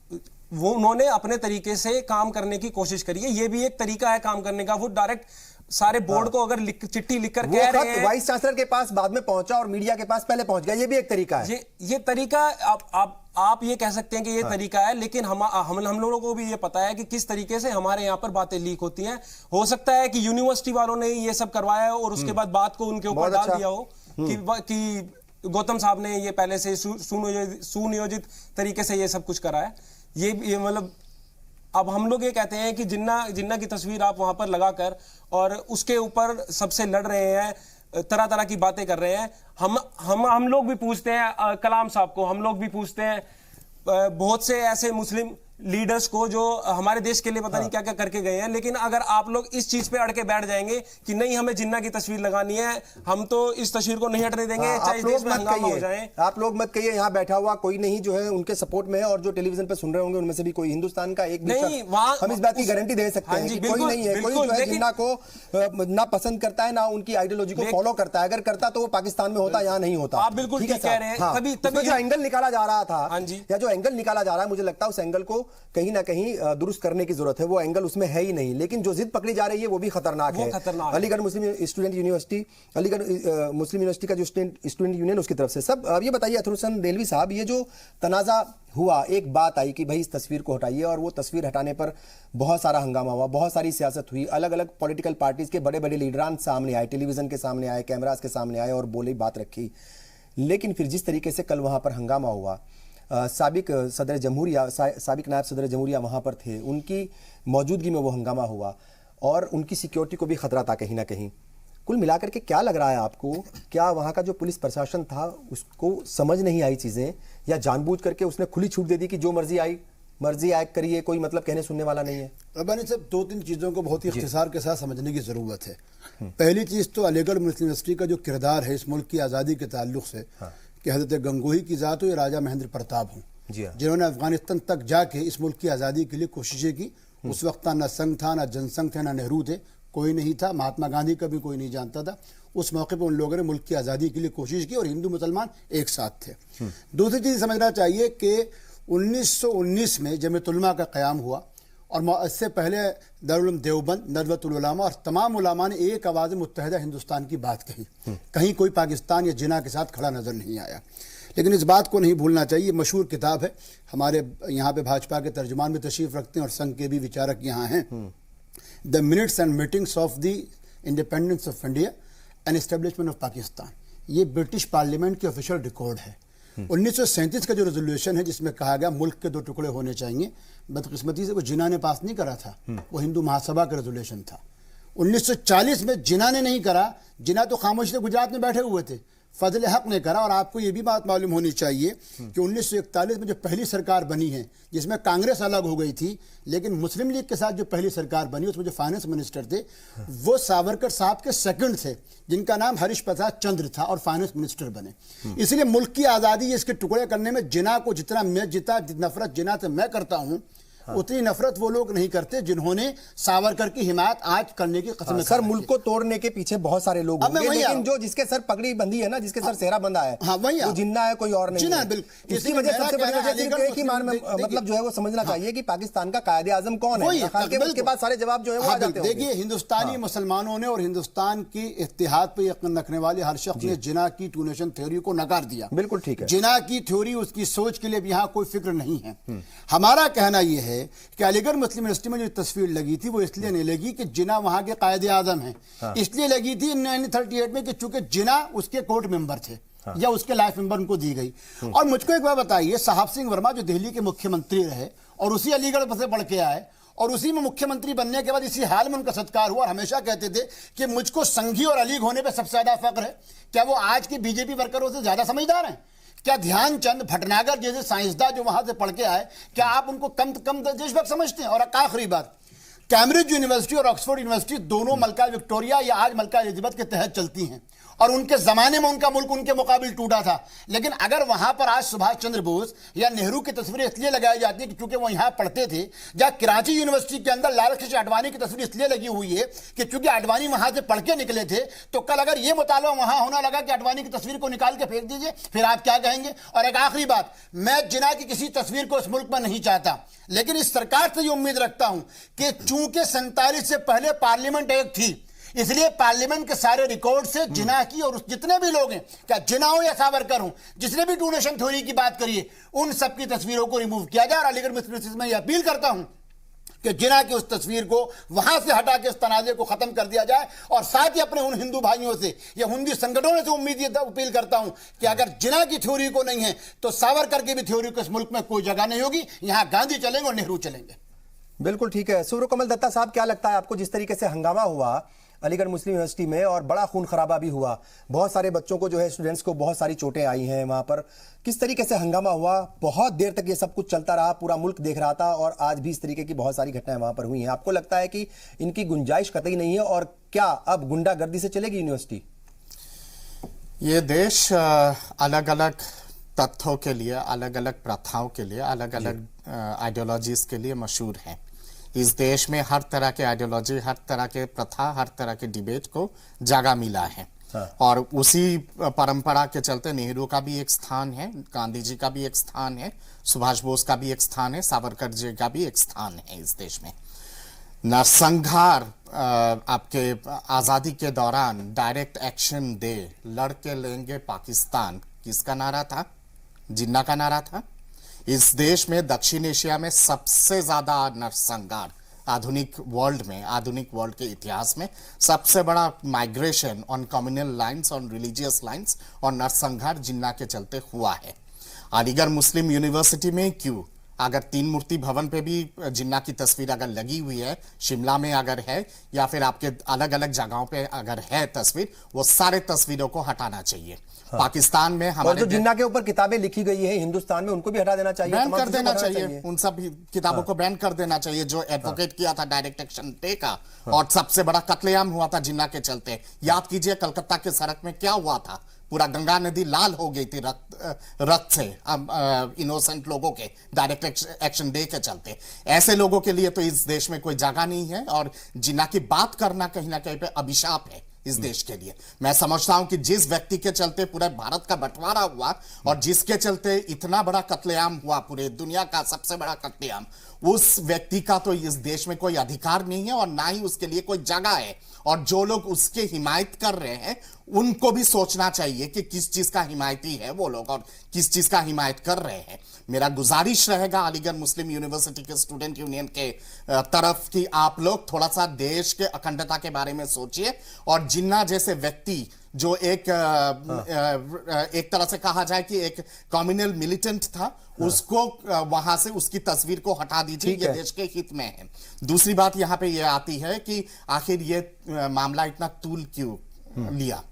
वो उन्होंने अपने तरीके से काम करने की कोशिश करी है। ये भी एक तरीका है काम करने का। वो डायरेक्ट सारे बोर्ड को अगर चिट्ठी लिखकर कह रहे हैं,
वाइस चांसलर के पास बाद में पहुंचा और मीडिया के पास पहले पहुंच गया, ये भी एक तरीका है।
ये तरीका आप ये कह सकते हैं कि ये तरीका है, लेकिन हम लोगों को भी ये पता है कि किस तरीके से हमारे यहाँ पर बातें लीक होती हैं। हो सकता है कि यूनिवर्सिटी वालों ने ये सब करवाया है और उसके बाद बात को उनके ऊपर डाल दिया हो कि गौतम साहब ने ये पहले से सुनियोजित तरीके से ये सब कुछ करा है। ये मतलब अब हम लोग ये कहते हैं कि जिन्ना की तस्वीर आप वहां पर लगाकर और उसके ऊपर सबसे लड़ रहे हैं, तरह तरह की बातें कर रहे हैं। हम लोग भी पूछते हैं कलाम साहब को, हम लोग भी पूछते हैं बहुत से ऐसे मुस्लिम लीडर्स को जो हमारे देश के लिए पता नहीं क्या क्या करके गए हैं। लेकिन अगर आप लोग इस चीज पे अड़के बैठ जाएंगे कि नहीं हमें जिन्ना की तस्वीर लगानी है, हम तो इस तस्वीर को नहीं हटने देंगे, चाहे इस देश में हंगामा हो जाए।
आप लोग मत कहिए, यहाँ बैठा हुआ कोई नहीं जो है उनके सपोर्ट में है, और जो टेलीविजन पे सुन रहे होंगे उनमें से भी कोई हिंदुस्तान का एक नहीं, हम इस बात की गारंटी दे सकते हैं कि कोई नहीं है, कोई जो है जिन्ना को ना पसंद करता है, ना उनकी आइडियोलॉजी को फॉलो करता है। अगर करता तो वो पाकिस्तान में होता, यहाँ नहीं होता।
आप बिल्कुल ठीक कह रहे हैं।
तभी जो एंगल निकाला जा रहा था, या जो एंगल निकाला जा रहा है, मुझे लगता है उस एंगल को कहीं ना कहीं दुरुस्त करने की जरूरत है। वो एंगल उसमें है ही नहीं, लेकिन जो जिद पकड़ी जा रही है वो भी खतरनाक है। अलीगढ़ मुस्लिम स्टूडेंट यूनिवर्सिटी, अलीगढ़ मुस्लिम यूनिवर्सिटी का जो स्टूडेंट यूनियन उसकी तरफ से सब। अब ये बताइए अतुल हसन देलवी साहब, ये जो तनाजा हुआ, एक बात आई कि भाई इस तस्वीर को हटाइए, और वो तस्वीर हटाने पर बहुत सारा हंगामा हुआ, बहुत सारी सियासत हुई, अलग अलग पॉलिटिकल पार्टीज के बड़े बड़े लीडरान सामने आए, टेलीविजन के सामने आए, कैमरास के सामने आए और बोले, बात रखी। लेकिन फिर जिस तरीके से कल वहां पर हंगामा हुआ, साबिक नायब सदर जमहूरिया वहाँ पर थे, उनकी मौजूदगी में वो हंगामा हुआ, और उनकी सिक्योरिटी को भी खतरा था कहीं ना कहीं। कुल मिलाकर के क्या लग रहा है आपको, क्या वहाँ का जो पुलिस प्रशासन था उसको समझ नहीं आई चीज़ें, या जानबूझ करके उसने खुली छूट दे दी कि जो मर्जी आए करिए, कोई मतलब कहने सुनने वाला नहीं है?
रब्बानी साहब, 2-3 चीज़ों को बहुत ही इख्तिसार के साथ समझने की ज़रूरत है। पहली चीज़ तो अलीगढ़ मुस्लिम यूनिवर्सिटी का जो किरदार है इस मुल्क की आज़ादी के ताल्लुक से, कि हज़रत गंगोही की ज़ात हो या राजा महेंद्र प्रताप हों, जिन्होंने अफगानिस्तान तक जाके इस मुल्क की आज़ादी के लिए कोशिशें की। उस वक्त ना संघ था, ना जनसंघ थे, ना नेहरू थे, कोई नहीं था, महात्मा गांधी का भी कोई नहीं जानता था। उस मौके पर उन लोगों ने मुल्क की आज़ादी के लिए कोशिश की और हिंदू मुसलमान एक साथ थे। दूसरी चीज़ समझना चाहिए कि 1919 में जमीयत उलमा का क़याम हुआ और इससे पहले दारुल उलूम देवबंद, नदवतुल उलमा और तमाम उलमा ने एक आवाज़ मुत्तहिदा हिंदुस्तान की बात कही। कहीं कोई पाकिस्तान या जिना के साथ खड़ा नज़र नहीं आया। लेकिन इस बात को नहीं भूलना चाहिए, मशहूर किताब है, हमारे यहाँ पे भाजपा के तर्जुमान भी तशरीफ़ रखते हैं और संघ के भी विचारक यहाँ हैं, the minutes and meetings of the independence of India and establishment of Pakistan. ये ब्रिटिश पार्लियामेंट की ऑफिशियल रिकॉर्ड है। 1937 का जो रेजोल्यूशन है जिसमें कहा गया मुल्क के 2 टुकड़े होने चाहिए, बदकिस्मती से वो जिना ने पास नहीं करा था, वो हिंदू महासभा का रेजोल्यूशन था। 1940 में जिना ने नहीं करा, जिना तो खामोशी से गुजरात में बैठे हुए थे, फजल हक ने करा। और आपको ये भी बात मालूम होनी चाहिए कि 1941 में जो पहली सरकार बनी है जिसमें कांग्रेस अलग हो गई थी, लेकिन मुस्लिम लीग के साथ जो पहली सरकार बनी उसमें जो फाइनेंस मिनिस्टर थे वो सावरकर साहब के सेकंड थे, जिनका नाम हरीश प्रसाद चंद्र था और फाइनेंस मिनिस्टर बने। इसलिए मुल्क की आज़ादी इसके टुकड़े करने में जिना को जितना मैं नफरत जिना से मैं करता हूँ, उतनी नफरत वो लोग नहीं करते जिन्होंने सावरकर की हिमायत आज करने की कसम।
सर, मुल्क को तोड़ने के पीछे बहुत सारे लोग होंगे, लेकिन जो जिसके सर पगड़ी बंदी है ना, जिसके सर सेहरा बंधा है, वो जिन्ना है, कोई और नहीं है। इसकी वजह सबसे बड़ी वजह मतलब जो है वो समझना चाहिए कि पाकिस्तान का कायदे आजम कौन है, उसके बाद सारे जवाब जो है वो आ जाते हैं।
देखिए, हिंदुस्तानी मुसलमानों ने और हिंदुस्तान की इत्तेहाद पर यकीन रखने वाले हर शख्स ने जिना की 2 नेशन थ्योरी को नकार दिया।
बिल्कुल ठीक है,
जिना की थ्योरी, उसकी सोच के लिए भी यहाँ कोई फिक्र नहीं है। हमारा कहना यह है कि अलीगढ़ मुस्लिम यूनिवर्सिटी में जो तस्वीर लगी थी वो इसलिए नहीं लगी कि जिना वहां के कायदे आजम है, इसलिए लगी थी 1938 में कि चूंकि जिना उसके कोर्ट मेंबर थे या उसके लाइफ मेंबर उनको दी गई। और मुझको एक बात बताइए, साहब सिंह वर्मा जो दिल्ली के मुख्यमंत्री रहे और उसी अलीगढ़ से पढ़ के आए और उसी में मुख्यमंत्री बनने के बाद इसी हाल में उनका सत्कार हुआ और हमेशा कहते थे कि मुझको संघी और अलीग होने पर सबसे ज्यादा फख्र है। क्या वो आज के बीजेपी वर्करों से ज्यादा समझदार हैं? क्या ध्यानचंद भटनागर जैसे साइंसदान जो वहां से पढ़ के आए, क्या आप उनको कम देशभक्त समझते हैं? और आखिरी बात, कैम्ब्रिज यूनिवर्सिटी और ऑक्सफोर्ड यूनिवर्सिटी दोनों मलका विक्टोरिया या आज मलका एलिजाबेथ के तहत चलती हैं और उनके जमाने में उनका मुल्क उनके मुकाबले टूटा था। लेकिन अगर वहां पर आज सुभाष चंद्र बोस या नेहरू की तस्वीरें इसलिए लगाई जाती है कि चूंकि वो यहां पढ़ते थे, या कराची यूनिवर्सिटी के अंदर लाल कृष्ण आडवाणी की तस्वीर इसलिए लगी हुई है कि चूंकि आडवाणी वहां से पढ़ के निकले थे, तो कल अगर ये मुतालबा वहां होना लगा कि आडवाणी की तस्वीर को निकाल के फेंक दीजिए, फिर आप क्या कहेंगे? और एक आखिरी बात, मैं जिना की किसी तस्वीर को इस मुल्क में नहीं चाहता, लेकिन इस सरकार से ये उम्मीद रखता हूं कि चूंकि 47 से पहले पार्लियामेंट एक्ट थी, इसलिए पार्लियामेंट के सारे रिकॉर्ड से जिना की और जितने भी लोग हैं, क्या जिना हो या सावरकर हो, जिसने भी 2 नेशन थ्योरी की बात करिए, उन सबकी तस्वीरों को रिमूव किया जाए। और अलीगढ़ मुस्लिम यूनिवर्सिटी में यह अपील करता हूं कि जिना की उस तस्वीर को वहां से हटा के इस तनाजे को खत्म कर दिया जाए। और साथ ही अपने उन हिंदू भाइयों से या हिंदू संगठनों से उम्मीद अपील करता हूं कि अगर जिना की थ्योरी को नहीं है तो सावरकर की भी थ्योरी को इस मुल्क में कोई जगह नहीं होगी। यहां गांधी चलेंगे और नेहरू चलेंगे।
बिल्कुल ठीक है। सूर्यकमल दत्ता साहब, क्या लगता है आपको, जिस तरीके से हंगामा हुआ अलीगढ़ मुस्लिम यूनिवर्सिटी में और बड़ा खून खराबा भी हुआ, बहुत सारे बच्चों को जो है स्टूडेंट्स को बहुत सारी चोटें आई हैं वहां पर, किस तरीके से हंगामा हुआ, बहुत देर तक ये सब कुछ चलता रहा, पूरा मुल्क देख रहा था और आज भी इस तरीके की बहुत सारी घटनाएं वहां पर हुई हैं, आपको लगता है कि इनकी गुंजाइश कतई नहीं है और क्या अब गुंडागर्दी से चलेगी यूनिवर्सिटी?
ये देश अलग अलग तथ्यों के लिए, अलग अलग प्रथाओं के लिए, अलग अलग आइडियोलॉजीज के लिए मशहूर है। इस देश में हर तरह के आइडियोलॉजी, हर तरह के प्रथा, हर तरह के डिबेट को जगह मिला है। और उसी परंपरा के चलते नेहरू का भी एक स्थान है, गांधी जी का भी एक स्थान है, सुभाष बोस का भी एक स्थान है, सावरकर जी का भी एक स्थान है इस देश में। नरसंहार आपके आज़ादी के दौरान डायरेक्ट एक्शन दे, लड़के लेंगे पाकिस्तान, किसका नारा था? जिन्ना का नारा था। इस देश में, दक्षिण एशिया में सबसे ज्यादा नरसंहार आधुनिक वर्ल्ड में, आधुनिक वर्ल्ड के इतिहास में सबसे बड़ा migration on communal lines, on religious lines और नरसंहार जिन्ना के चलते हुआ है। अलीगढ़ मुस्लिम यूनिवर्सिटी में क्यों? अगर तीन मूर्ति भवन पे भी जिन्ना की तस्वीर अगर लगी हुई है, शिमला में अगर है या फिर आपके अलग अलग जगहों पे अगर है तस्वीर, वो सारे तस्वीरों को हटाना चाहिए। हाँ। पाकिस्तान में हमारे
जो जिन्ना के ऊपर किताबें लिखी गई है हिंदुस्तान में, उनको भी हटा देना चाहिए,
बैन कर देना चाहिए। उन सब किताबों को बैन कर देना चाहिए जो एडवोकेट किया था डायरेक्ट एक्शन डे का। और सबसे बड़ा कत्लेआम हुआ था जिन्ना के चलते। याद कीजिए कलकत्ता के सड़क में क्या हुआ था, पूरा गंगा नदी लाल हो गई थी रक्त से इनोसेंट लोगों के डायरेक्ट एक्शन डे के चलते। ऐसे लोगों के लिए तो इस देश में कोई जगह नहीं है और जिन्ना की बात करना कहीं ना कहीं पे अभिशाप है इस देश के लिए। मैं समझता हूं कि जिस व्यक्ति के चलते पूरे भारत का बंटवारा हुआ और जिसके चलते इतना बड़ा कत्लेआम हुआ, पूरे दुनिया का सबसे बड़ा कत्लेआम, उस व्यक्ति का तो इस देश में कोई अधिकार नहीं है और ना ही उसके लिए कोई जगह है। और जो लोग उसके हिमायत कर रहे हैं उनको भी सोचना चाहिए कि किस चीज का हिमायती है वो लोग और किस चीज का हिमायत कर रहे हैं। मेरा गुजारिश रहेगा अलीगढ़ मुस्लिम यूनिवर्सिटी के स्टूडेंट यूनियन के तरफ कि आप लोग थोड़ा सा देश के अखंडता के बारे में सोचिए और जिन्ना जैसे व्यक्ति जो एक तरह से कहा जाए कि एक कम्युनल मिलिटेंट था, उसको वहां से उसकी तस्वीर को हटा दीजिए, ये देश के हित में है। दूसरी बात यहां पे ये आती है कि आखिर ये मामला इतना तूल क्यों लिया।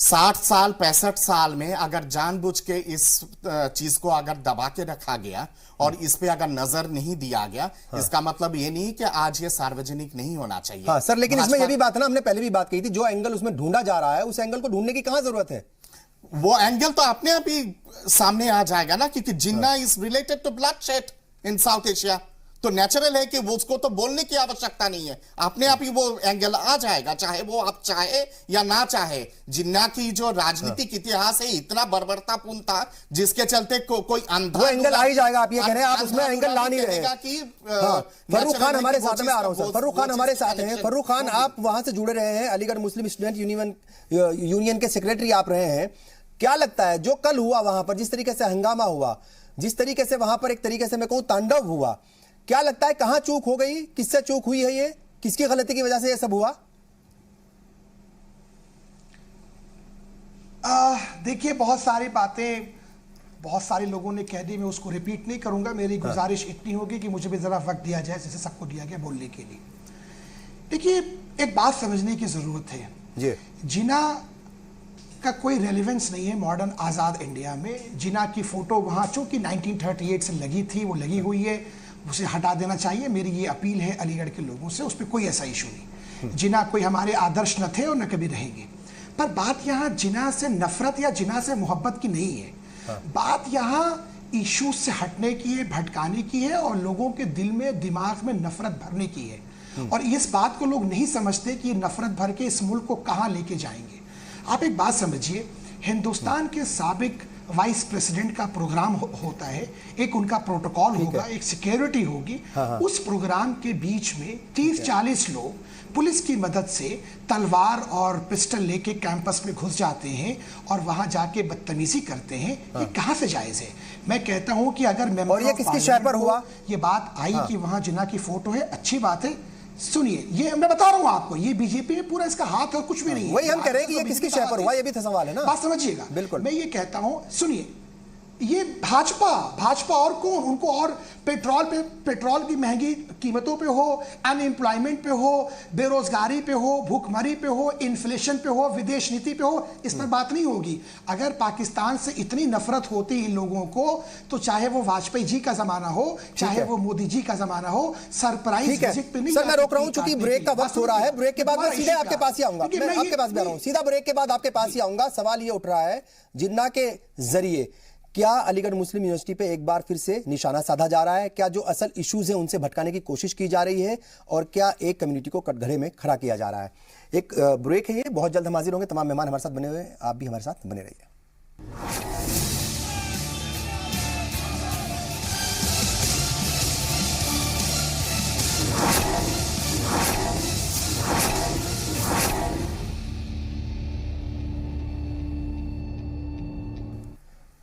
60 साल 65 साल में अगर जानबूझ के इस चीज को अगर दबा के रखा गया और इस पे अगर नजर नहीं दिया गया, इसका मतलब ये नहीं कि आज ये सार्वजनिक नहीं होना चाहिए।
हाँ सर, लेकिन इसमें ये भी बात है ना, हमने पहले भी बात कही थी, जो एंगल उसमें ढूंढा जा रहा है उस एंगल को ढूंढने की कहां जरूरत है?
वो एंगल तो अपने आप ही सामने आ जाएगा ना, क्योंकि Jinnah is related to bloodshed in South Asia. तो नेचुरल है कि वो उसको तो बोलने की आवश्यकता नहीं है, अपने आप ही वो एंगल आ जाएगा, चाहे वो आप चाहे या ना चाहे। जिन्ना की जो राजनीतिक इतिहास है इतना बर्बरतापूर्ण था जिसके चलते कोई अंधा
वो एंगल आ ही जाएगा। आप ये कह रहे हैं, आप उसमें एंगल ला नहीं रहे
कि
फर्रुख खान हमारे साथ में आ रहा हूं सर, फर्रुख खान हमारे साथ हैं। फर्रुख खान, आप वहां से जुड़े रहे हैं, अलीगढ़ मुस्लिम स्टूडेंट यूनियन के सेक्रेटरी आप रहे हैं। क्या लगता है जो कल हुआ वहां पर, जिस तरीके से हंगामा हुआ, जिस तरीके से वहां पर एक तरीके से मैं कहूं तांडव हुआ, क्या लगता है कहां चूक हो गई, किससे चूक हुई है, ये किसकी गलती की वजह से ये सब हुआ?
देखिए, बहुत सारी बातें बहुत सारे लोगों ने कह दी, मैं उसको रिपीट नहीं करूंगा। मेरी गुजारिश इतनी होगी कि मुझे भी जरा वक्त दिया जाए जैसे सबको दिया गया बोलने के लिए। देखिए, एक बात समझने की जरूरत है जी। जिन्ना का कोई रेलेवेंस नहीं है मॉडर्न आज़ाद इंडिया में। जिन्ना की फोटो वहाँ चूंकि 1938 से लगी थी, वो लगी हुई है, उसे हटा देना चाहिए। मेरी ये अपील है अलीगढ़ के लोगों से, उस पर कोई ऐसा इशू नहीं। जिन्ना कोई हमारे आदर्श न थे और न कभी रहेंगे। पर बात यहाँ जिन्ना से नफरत या जिन्ना से मोहब्बत की नहीं है। बात यहाँ इशू से हटने की है, भटकाने की है और लोगों के दिल में, दिमाग में नफरत भरने की है। और इस बात को लोग नहीं समझते कि नफरत भर के इस मुल्क को कहाँ लेके जाएंगे। आप एक बात समझिए, हिंदुस्तान के साबिक वाइस प्रेसिडेंट का प्रोग्राम होता है, एक उनका प्रोटोकॉल होगा, एक सिक्योरिटी होगी। उस प्रोग्राम के बीच में 30-40 लोग पुलिस की मदद से तलवार और पिस्टल लेके कैंपस में घुस जाते हैं और वहां जाके बदतमीजी करते हैं। ये कहां से जायज है? मैं कहता हूं कि अगर मेंबर
और ये किसकी शय पर हुआ?
ये बात आई कि वहां जिन्ना की फोटो है, अच्छी बात है। सुनिए, ये मैं बता रहा हूं आपको, ये बीजेपी में पूरा इसका हाथ है, कुछ भी नहीं है।
वही हम कह रहे हैं कि ये किसकी शय पर हुआ, ये भी तो सवाल है ना।
बात समझिएगा।
बिल्कुल,
मैं ये कहता हूं, सुनिए, ये भाजपा और कौन, उनको और पेट्रोल की महंगी कीमतों पे हो, अनएम्प्लॉयमेंट पे हो, बेरोजगारी पे हो, भूखमरी पे हो, इन्फ्लेशन पे हो, विदेश नीति पे हो, इस पर बात नहीं होगी। अगर पाकिस्तान से इतनी नफरत होती इन लोगों को, तो चाहे वो वाजपेयी जी का जमाना हो, चाहे वो मोदी जी का जमाना हो, सरप्राइज विजिट पे नहीं।
सर, मैं रोक रहा हूं क्योंकि ब्रेक का वक्त हो रहा है। ब्रेक के बाद मैं सीधे आपके पास ही आऊंगा, मैं आपके पास भी आ रहा हूं, सीधा ब्रेक के बाद आपके पास ही आऊंगा। सवाल ये उठ रहा है, जिन्ना के जरिए क्या अलीगढ़ मुस्लिम यूनिवर्सिटी पे एक बार फिर से निशाना साधा जा रहा है? क्या जो असल इश्यूज हैं उनसे भटकाने की कोशिश की जा रही है? और क्या एक कम्युनिटी को कटघरे में खड़ा किया जा रहा है? एक ब्रेक है ये, बहुत जल्द हम हाजिर होंगे। तमाम मेहमान हमारे साथ बने हुए हैं, आप भी हमारे साथ बने रहिए।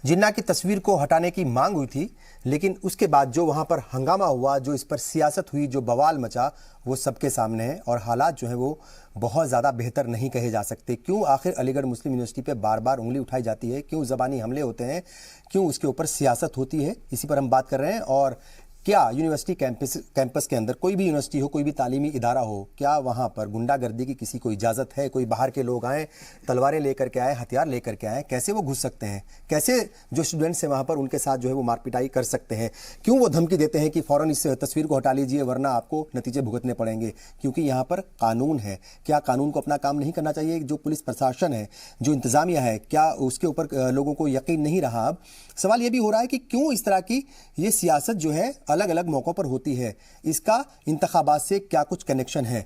जिन्ना की तस्वीर को हटाने की मांग हुई थी, लेकिन उसके बाद जो वहां पर हंगामा हुआ, जो इस पर सियासत हुई, जो बवाल मचा, वो सबके सामने है और हालात जो है वो बहुत ज़्यादा बेहतर नहीं कहे जा सकते। क्यों आखिर अलीगढ़ मुस्लिम यूनिवर्सिटी पे बार बार उंगली उठाई जाती है, क्यों ज़बानी हमले होते हैं, क्यों उसके ऊपर सियासत होती है, इसी पर हम बात कर रहे हैं। और क्या यूनिवर्सिटी कैंपस के अंदर, कोई भी यूनिवर्सिटी हो, कोई भी तालीमी इदारा हो, क्या वहाँ पर गुंडागर्दी की किसी को इजाज़त है? कोई बाहर के लोग आए, तलवारें लेकर के आए, हथियार लेकर के आए, कैसे वो घुस सकते हैं? कैसे जो स्टूडेंट्स हैं वहाँ पर उनके साथ जो है वो मारपिटाई कर सकते हैं? क्यों वो धमकी देते हैं कि फ़ौरन इस तस्वीर को हटा लीजिए वरना आपको नतीजे भुगतने पड़ेंगे? क्योंकि यहाँ पर कानून है। क्या कानून को अपना काम नहीं करना चाहिए? जो पुलिस प्रशासन है, जो इंतज़ामिया है, क्या उसके ऊपर लोगों को यकीन नहीं रहा? अब सवाल ये भी हो रहा है कि क्यों इस तरह की ये सियासत जो है अलग अलग मौक़ों पर होती है, इसका इंतखाबात से क्या कुछ कनेक्शन है?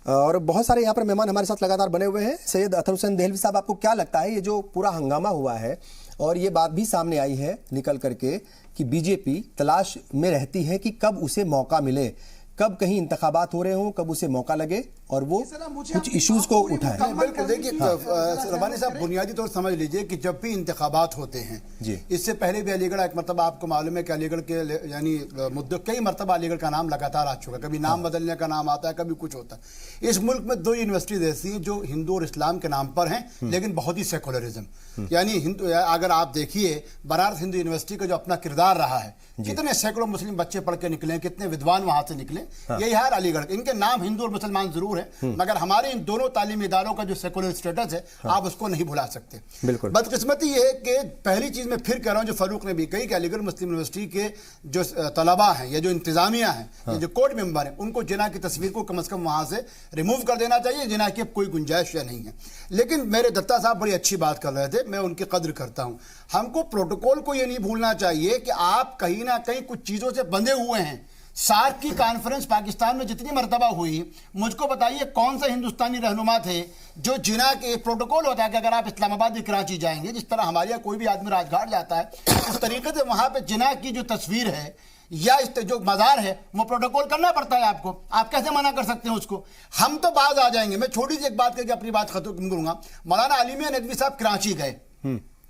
और बहुत सारे यहाँ पर मेहमान हमारे साथ लगातार बने हुए हैं। सैयद अतहर हुसैन देहलवी साहब, आपको क्या लगता है ये जो पूरा हंगामा हुआ है और ये बात भी सामने आई है निकल करके कि बीजेपी तलाश में रहती है कि कब उसे मौका मिले, कब कहीं इंतखाबात हो रहे हों, कब उसे मौका लगे और वो कुछ इश्यूज को उठाए?
बिल्कुल, देखिए रब्बानी साहब, बुनियादी तौर समझ लीजिए कि जब भी इंतखाबात होते हैं, इससे पहले भी अलीगढ़ एक मरतबा, आपको मालूम है कि अलीगढ़ के यानी मुद्दे कई मरतबा अलीगढ़ का नाम लगातार आ चुका है। कभी नाम बदलने का नाम आता है, कभी कुछ होता है। इस मुल्क में 2 यूनिवर्सिटीज ऐसी हैं जो हिंदू और इस्लाम के नाम पर हैं, लेकिन बहुत ही सेकुलरिज्म, यानी हिंदू। अगर आप देखिए बनारस हिंदू यूनिवर्सिटी का जो अपना किरदार रहा है, कितने सैकड़ों मुस्लिम बच्चे पढ़ के निकले, कितने विद्वान वहां से निकले, यही हाल अलीगढ़। इनके नाम हिंदू और मुसलमान जरूर है, मगर हमारे इन दोनों तालीमी इदारों का जो सेकुलर स्टेटस है, आप उसको नहीं भुला सकते।
बिल्कुल।
बदकिस्मती ये है कि पहली चीज मैं फिर कह रहा हूं, जो फारूक ने भी कही कि अलीगढ़ मुस्लिम यूनिवर्सिटी के जो तलबा हैं या जो इंतजामिया हैं, या जो कोर्ट मेंबर हैं, उनको जिना की तस्वीर को कम से कम वहां से रिमूव कर देना चाहिए। जिना की कोई गुंजाइश या नहीं है। लेकिन मेरे दत्ता साहब बड़ी अच्छी बात कर रहे थे, मैं उनकी कद्र करता हूं। हमको प्रोटोकॉल को ये नहीं भूलना चाहिए कि आप कहीं ना कहीं कुछ चीजों से बंधे हुए हैं। सार्क की कॉन्फ्रेंस पाकिस्तान में जितनी मरतबा हुई, मुझको बताइए कौन सा हिंदुस्तानी रहनुमा थे जो जिना के एक प्रोटोकॉल होता है कि अगर आप इस्लामाबाद या कराची जाएंगे, जिस तरह हमारे यहाँ कोई भी आदमी राजघाट जाता है, उस तरीके से वहां पे जिना की जो तस्वीर है या इस जो मज़ार है, वो प्रोटोकॉल करना पड़ता है आपको। आप कैसे मना कर सकते हैं उसको? हम तो बाज आ जाएंगे। मैं छोटी सी एक बात करके अपनी बात खत्म करूंगा। मौलाना अली मियां नदवी साहब कराची गए,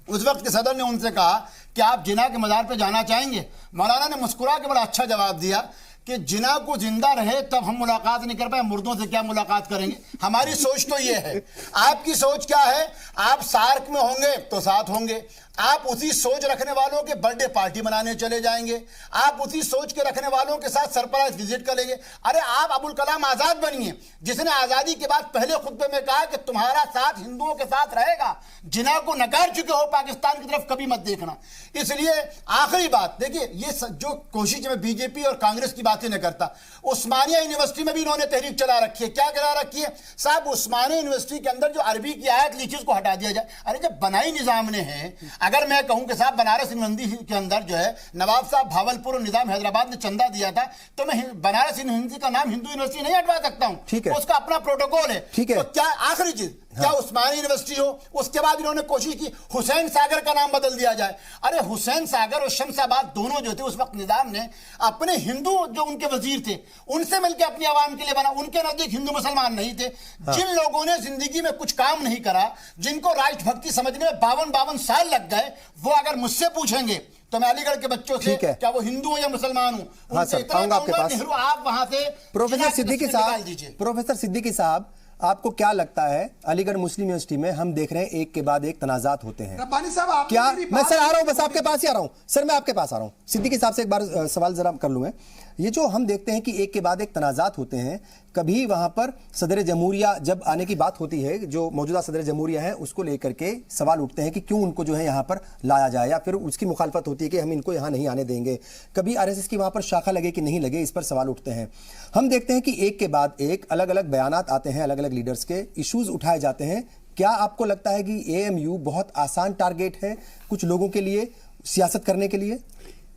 उस वक्त के सदर ने उनसे कहा कि आप जिना के मज़ार पे जाना चाहेंगे? मौलाना ने मुस्कुरा के बड़ा अच्छा जवाब दिया कि जिना को जिंदा रहे तब हम मुलाकात नहीं कर पाए, मुर्दों से क्या मुलाकात करेंगे? हमारी सोच तो ये है। आपकी सोच क्या है? आप सार्क में होंगे तो साथ होंगे, आप उसी सोच रखने वालों के बर्थडे पार्टी मनाने चले जाएंगे, आप उसी सोच के रखने वालों के साथ सरप्राइज विजिट करेंगे। अरे आप अबुल कलाम आजाद बनिए, जिसने आजादी के बाद पहले खुतबे में कहा कि तुम्हारा साथ हिंदुओं के साथ रहेगा। जिना को नकार चुके हो, पाकिस्तान की तरफ कभी मत देखना। इसलिए आखिरी बात देखिए, ये जो कोशिश में बीजेपी और कांग्रेस की बातें न करता, उस्मानिया यूनिवर्सिटी में भी इन्होंने तहरीक चला रखी है। क्या चला रखी है साहब? उस्मानिया यूनिवर्सिटी के अंदर जो अरबी की आयत लिखी उसको हटा दिया जाए। अरे जब बनाई निजाम ने है, अगर मैं कहूं कि साहब बनारस यूनिवर्सिटी के अंदर जो है नवाब साहब भावलपुर और निजाम हैदराबाद ने चंदा दिया था, तो मैं बनारस यूनिवर्सिटी का नाम हिंदू यूनिवर्सिटी नहीं हटवा सकता हूं। ठीक है, उसका अपना प्रोटोकॉल है। ठीक है, तो क्या आखिरी चीज, क्या उस्मानिया यूनिवर्सिटी हो, उसके बाद इन्होंने कोशिश की हुसैन सागर का नाम बदल दिया जाए। अरे हुसैन सागर और शमशाबाद दोनों जो थे, उस वक्त निजाम ने अपने हिंदू जो उनके वजीर थे उनसे मिलकर अपनी आवाम के लिए बना। उनके नजदीक हिंदू मुसलमान नहीं थे। जिन लोगों ने जिंदगी में कुछ काम नहीं करा, जिनको राष्ट्रभक्ति समझने में 52 साल लग गए, वो अगर मुझसे पूछेंगे तो मैं अलीगढ़ के बच्चों से क्या वो हिंदू हो या मुसलमान हूं, उनसे इतना कहूंगा, नेहरू आप वहां से
प्रोफेसर सिद्दीकी साहब, आपको क्या लगता है अलीगढ़ मुस्लिम यूनिवर्सिटी में हम देख रहे हैं एक के बाद एक तनाजात होते हैं?
रब्बानी साहब,
क्या मैं सर आ रहा हूं, बस आपके पास ही आ रहा हूं सर, मैं आपके पास आ रहा हूं। सिद्दीकी साहब से एक बार सवाल जरा कर लूं मैं। ये जो हम देखते हैं कि एक के बाद एक तनाजात होते हैं, कभी वहां पर सदर जमहूरिया जब आने की बात होती है, जो मौजूदा सदर जमहूरिया है, उसको लेकर के सवाल उठते हैं कि क्यों उनको जो है यहाँ पर लाया जाए, या फिर उसकी मुखालफत होती है कि हम इनको यहाँ नहीं आने देंगे। कभी आरएसएस की वहां पर शाखा लगे कि नहीं लगे, इस पर सवाल उठते हैं। हम देखते हैं कि एक के बाद एक अलग अलग बयानात आते हैं, अलग अलग लीडर्स के इश्यूज उठाए जाते हैं। क्या आपको लगता है कि एएमयू बहुत आसान टारगेट है कुछ लोगों के लिए सियासत करने के लिए?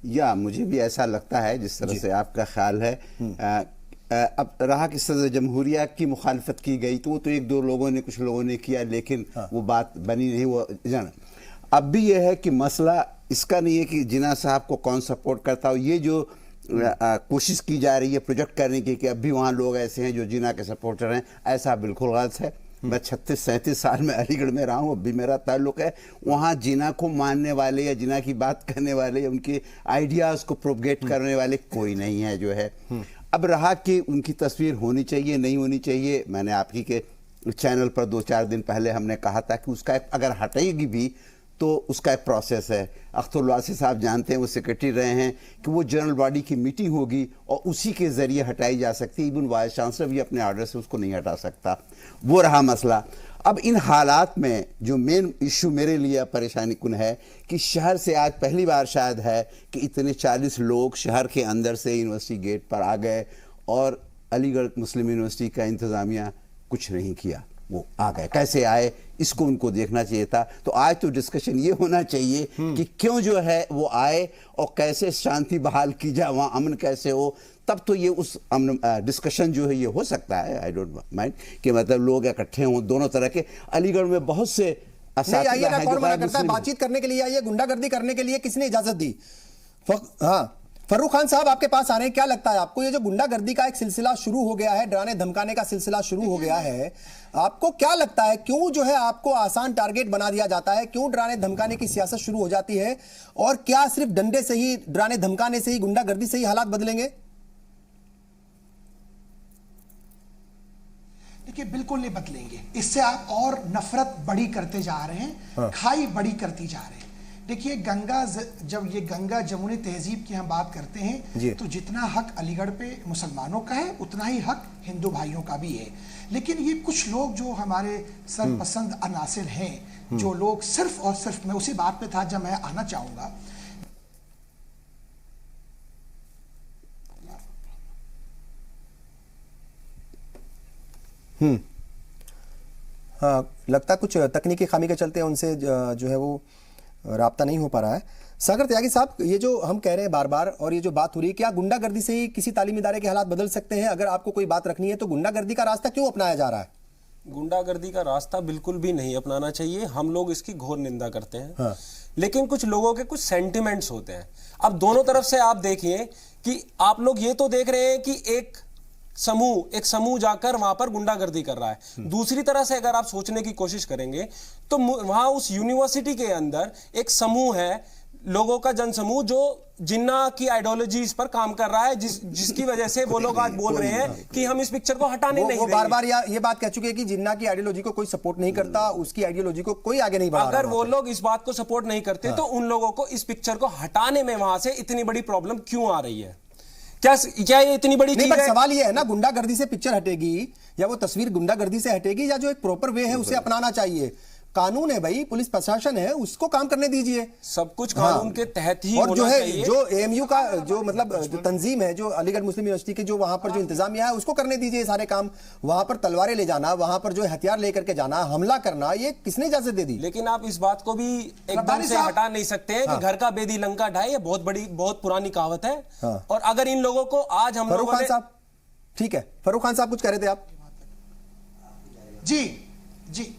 या मुझे भी ऐसा लगता है जिस तरह से आपका ख्याल है। अब रहा कि सदर जमहूरिया की मुखालफत की गई, तो वो तो एक दो लोगों ने, कुछ लोगों ने किया, लेकिन वो बात बनी नहीं। वो जान अब भी ये है कि मसला इसका नहीं है कि जिना साहब को कौन सपोर्ट करता हो। ये जो कोशिश की जा रही है प्रोजेक्ट करने की कि अब भी वहाँ लोग ऐसे हैं जो जिना के सपोर्टर हैं, ऐसा बिल्कुल गलत है। मैं 36-37 साल में अलीगढ़ में रहा हूँ, अब भी मेरा ताल्लुक है। वहाँ जिना को मानने वाले या जिना की बात करने वाले या उनके आइडियाज़ को प्रोपगेट करने वाले कोई नहीं है जो है। अब रहा कि उनकी तस्वीर होनी चाहिए नहीं होनी चाहिए, मैंने आप ही के चैनल पर 2-4 दिन पहले हमने कहा था कि उसका अगर हटेगी भी तो उसका एक प्रोसेस है। अख्तर वासी साहब जानते हैं, वो सेक्रेटरी रहे हैं, कि वो जनरल बॉडी की मीटिंग होगी और उसी के ज़रिए हटाई जा सकती है। इवन वाइस चांसलर भी अपने ऑर्डर से उसको नहीं हटा सकता। वो रहा मसला। अब इन हालात में जो मेन इशू मेरे लिए परेशानी कुन है कि शहर से आज पहली बार शायद है कि इतने 40 लोग शहर के अंदर से यूनिवर्सिटी गेट पर आ गए और अलीगढ़ मुस्लिम यूनिवर्सिटी का इंतज़ामिया कुछ नहीं किया। वो आ गए, कैसे आए इसको उनको देखना चाहिए था। तो आज तो डिस्कशन ये होना चाहिए कि क्यों जो है वो आए और कैसे शांति बहाल की जाए, वहाँ अमन कैसे हो, तब तो ये उस डिस्कशन जो है ये हो सकता है। आई डोंट माइंड कि मतलब लोग इकट्ठे हों दोनों तरह के। अलीगढ़ में बहुत से
आइएगा, कौन मना करता है बातचीत करने के लिए, आइए गुंडागर्दी करने के लिए किसने इजाजत दी? हाँ, फर्रुख खान साहब आपके पास आ रहे हैं। क्या लगता है आपको, ये जो गुंडागर्दी का एक सिलसिला शुरू हो गया है, डराने धमकाने का सिलसिला शुरू हो गया है, आपको क्या लगता है क्यों जो है आपको आसान टारगेट बना दिया जाता है? क्यों डराने धमकाने की सियासत शुरू हो जाती है? और क्या सिर्फ डंडे से ही, डराने धमकाने से ही, गुंडागर्दी से ही हालात बदलेंगे?
देखिए, बिल्कुल नहीं बदलेंगे। इससे आप और नफरत बड़ी करते जा रहे हैं, खाई बड़ी करती जा रहे हैं। देखिए, जब ये गंगा जमुनी तहजीब की हम बात करते हैं तो जितना हक अलीगढ़ पे मुसलमानों का है उतना ही हक हिंदू भाइयों का भी है। लेकिन ये कुछ लोग जो हमारे सरपसंद अनासिर हैं, जो लोग सिर्फ और सिर्फ, मैं उसी बात पे था जब मैं आना चाहूंगा,
हाँ, लगता कुछ तकनीकी खामी के चलते उनसे जो है वो राब्ता नहीं हो पा रहा है। सागर त्यागी साहब, ये जो हम कह रहे हैं बार बार और ये जो बात हो रही है, क्या गुंडागर्दी से ही किसी तालीमी इदारे के हालात बदल सकते हैं? अगर आपको कोई बात रखनी है तो गुंडागर्दी का रास्ता क्यों अपनाया जा रहा है?
गुंडागर्दी का रास्ता बिल्कुल भी नहीं अपनाना चाहिए। हम लोग इसकी घोर निंदा करते हैं। हाँ। लेकिन कुछ लोगों के कुछ सेंटिमेंट्स होते हैं। अब दोनों तरफ से आप देखिए कि आप लोग ये तो देख रहे हैं कि एक समूह जाकर वहां पर गुंडागर्दी कर रहा है। दूसरी तरह से अगर आप सोचने की कोशिश करेंगे तो वहां उस यूनिवर्सिटी के अंदर एक समूह है, लोगों का जनसमूह, जो जिन्ना की आइडियोलॉजीज पर काम कर रहा है, जिसकी वजह से वो लोग आज बोल रहे हैं कि हम इस पिक्चर को हटाने नहीं देंगे।
बार बार ये बात कह चुके हैं कि जिन्ना की आइडियोलॉजी को कोई सपोर्ट नहीं करता, उसकी आइडियोलॉजी को कोई आगे नहीं बढ़ा रहा।
अगर वो लोग इस बात को सपोर्ट नहीं करते तो उन लोगों को इस पिक्चर को हटाने में वहां से इतनी बड़ी प्रॉब्लम क्यों आ रही है? क्या ये इतनी बड़ी चीज है?
सवाल ये है ना, गुंडागर्दी से पिक्चर हटेगी या वो तस्वीर गुंडागर्दी से हटेगी, या जो एक प्रॉपर वे है उसे अपनाना चाहिए। कानून है भाई, पुलिस प्रशासन है, उसको काम करने दीजिए।
सब कुछ कानून के तहत ही
और जो है जो एएमयू का जो मतलब जो तंजीम है, जो अलीगढ़ मुस्लिम यूनिवर्सिटी की जो वहां पर जो इंतजामिया है, उसको करने दीजिए सारे काम। वहां पर तलवारें ले जाना, वहां पर जो हथियार लेकर के जाना, हमला करना, ये किसने इजाजत दे दी?
लेकिन आप इस बात को भी एकदम से हटा नहीं सकते हैं कि घर का बेदी लंका ढाए, ये बहुत पुरानी कहावत है। और अगर इन लोगों को आज हम
फर्रुख खान साहब, ठीक है, फर्रुख खान साहब कुछ कह रहे थे आप?
जी,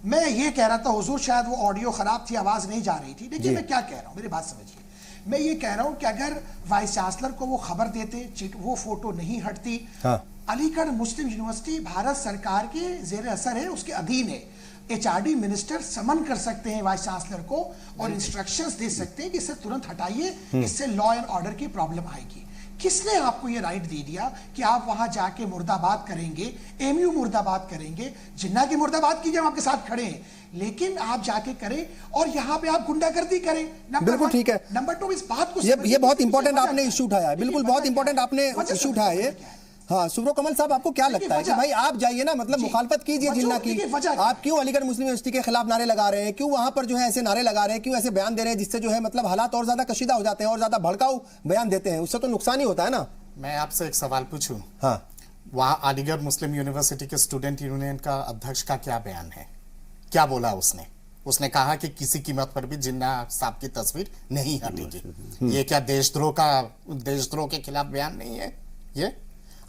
मैं ये कह रहा था हुजूर, शायद वो ऑडियो खराब थी, आवाज नहीं जा रही थी। देखिए मैं क्या कह रहा हूं, मेरी बात समझिए। मैं ये कह रहा हूं कि अगर वाइस चांसलर को वो खबर देते, वो फोटो नहीं हटती। अलीगढ़ मुस्लिम यूनिवर्सिटी भारत सरकार के जेर असर है, उसके अधीन है। एचआरडी मिनिस्टर समन कर सकते हैं वाइस चांसलर को और इंस्ट्रक्शंस दे सकते हैं कि इसे तुरंत हटाइए, इससे लॉ एंड ऑर्डर की प्रॉब्लम आएगी। किसने आपको ये राइट दे दिया कि आप वहां जाके मुर्दाबाद करेंगे, एमयू मुर्दाबाद करेंगे, जिन्ना की मुर्दाबाद कीजिए, हम आपके साथ खड़े हैं, लेकिन आप जाके करें और यहाँ पे आप गुंडागर्दी करें?
बिल्कुल ठीक है।
नंबर 2, इस बात को
ये बहुत इंपॉर्टेंट आपने इशू उठाया है, बिल्कुल बहुत इंपॉर्टेंट आपने इशू उठाया है। हाँ, सुब्रो कमल साहब, आपको क्या लगता है कि भाई आप जाइए ना, मतलब मुखालफत कीजिए जिन्ना की, आप क्यों अलीगढ़ मुस्लिम यूनिवर्सिटी के खिलाफ नारे लगा रहे हैं? क्यों वहां पर जो है ऐसे नारे लगा रहे हैं? क्यों ऐसे बयान दे रहे हैं जिससे जो है मतलब हालात और ज्यादा कशीदा हो जाते हैं और ज्यादा भड़काऊ बयान देते हैं? उससे तो नुकसान ही होता है ना।
मैं आपसे एक सवाल पूछूं?
हाँ,
वहां अलीगढ़ मुस्लिम यूनिवर्सिटी के स्टूडेंट यूनियन का अध्यक्ष का क्या बयान है? क्या बोला उसने? उसने कहा कि किसी कीमत पर भी जिन्ना साहब की तस्वीर नहीं हटेगी। ये क्या देशद्रोह के खिलाफ बयान नहीं है? ये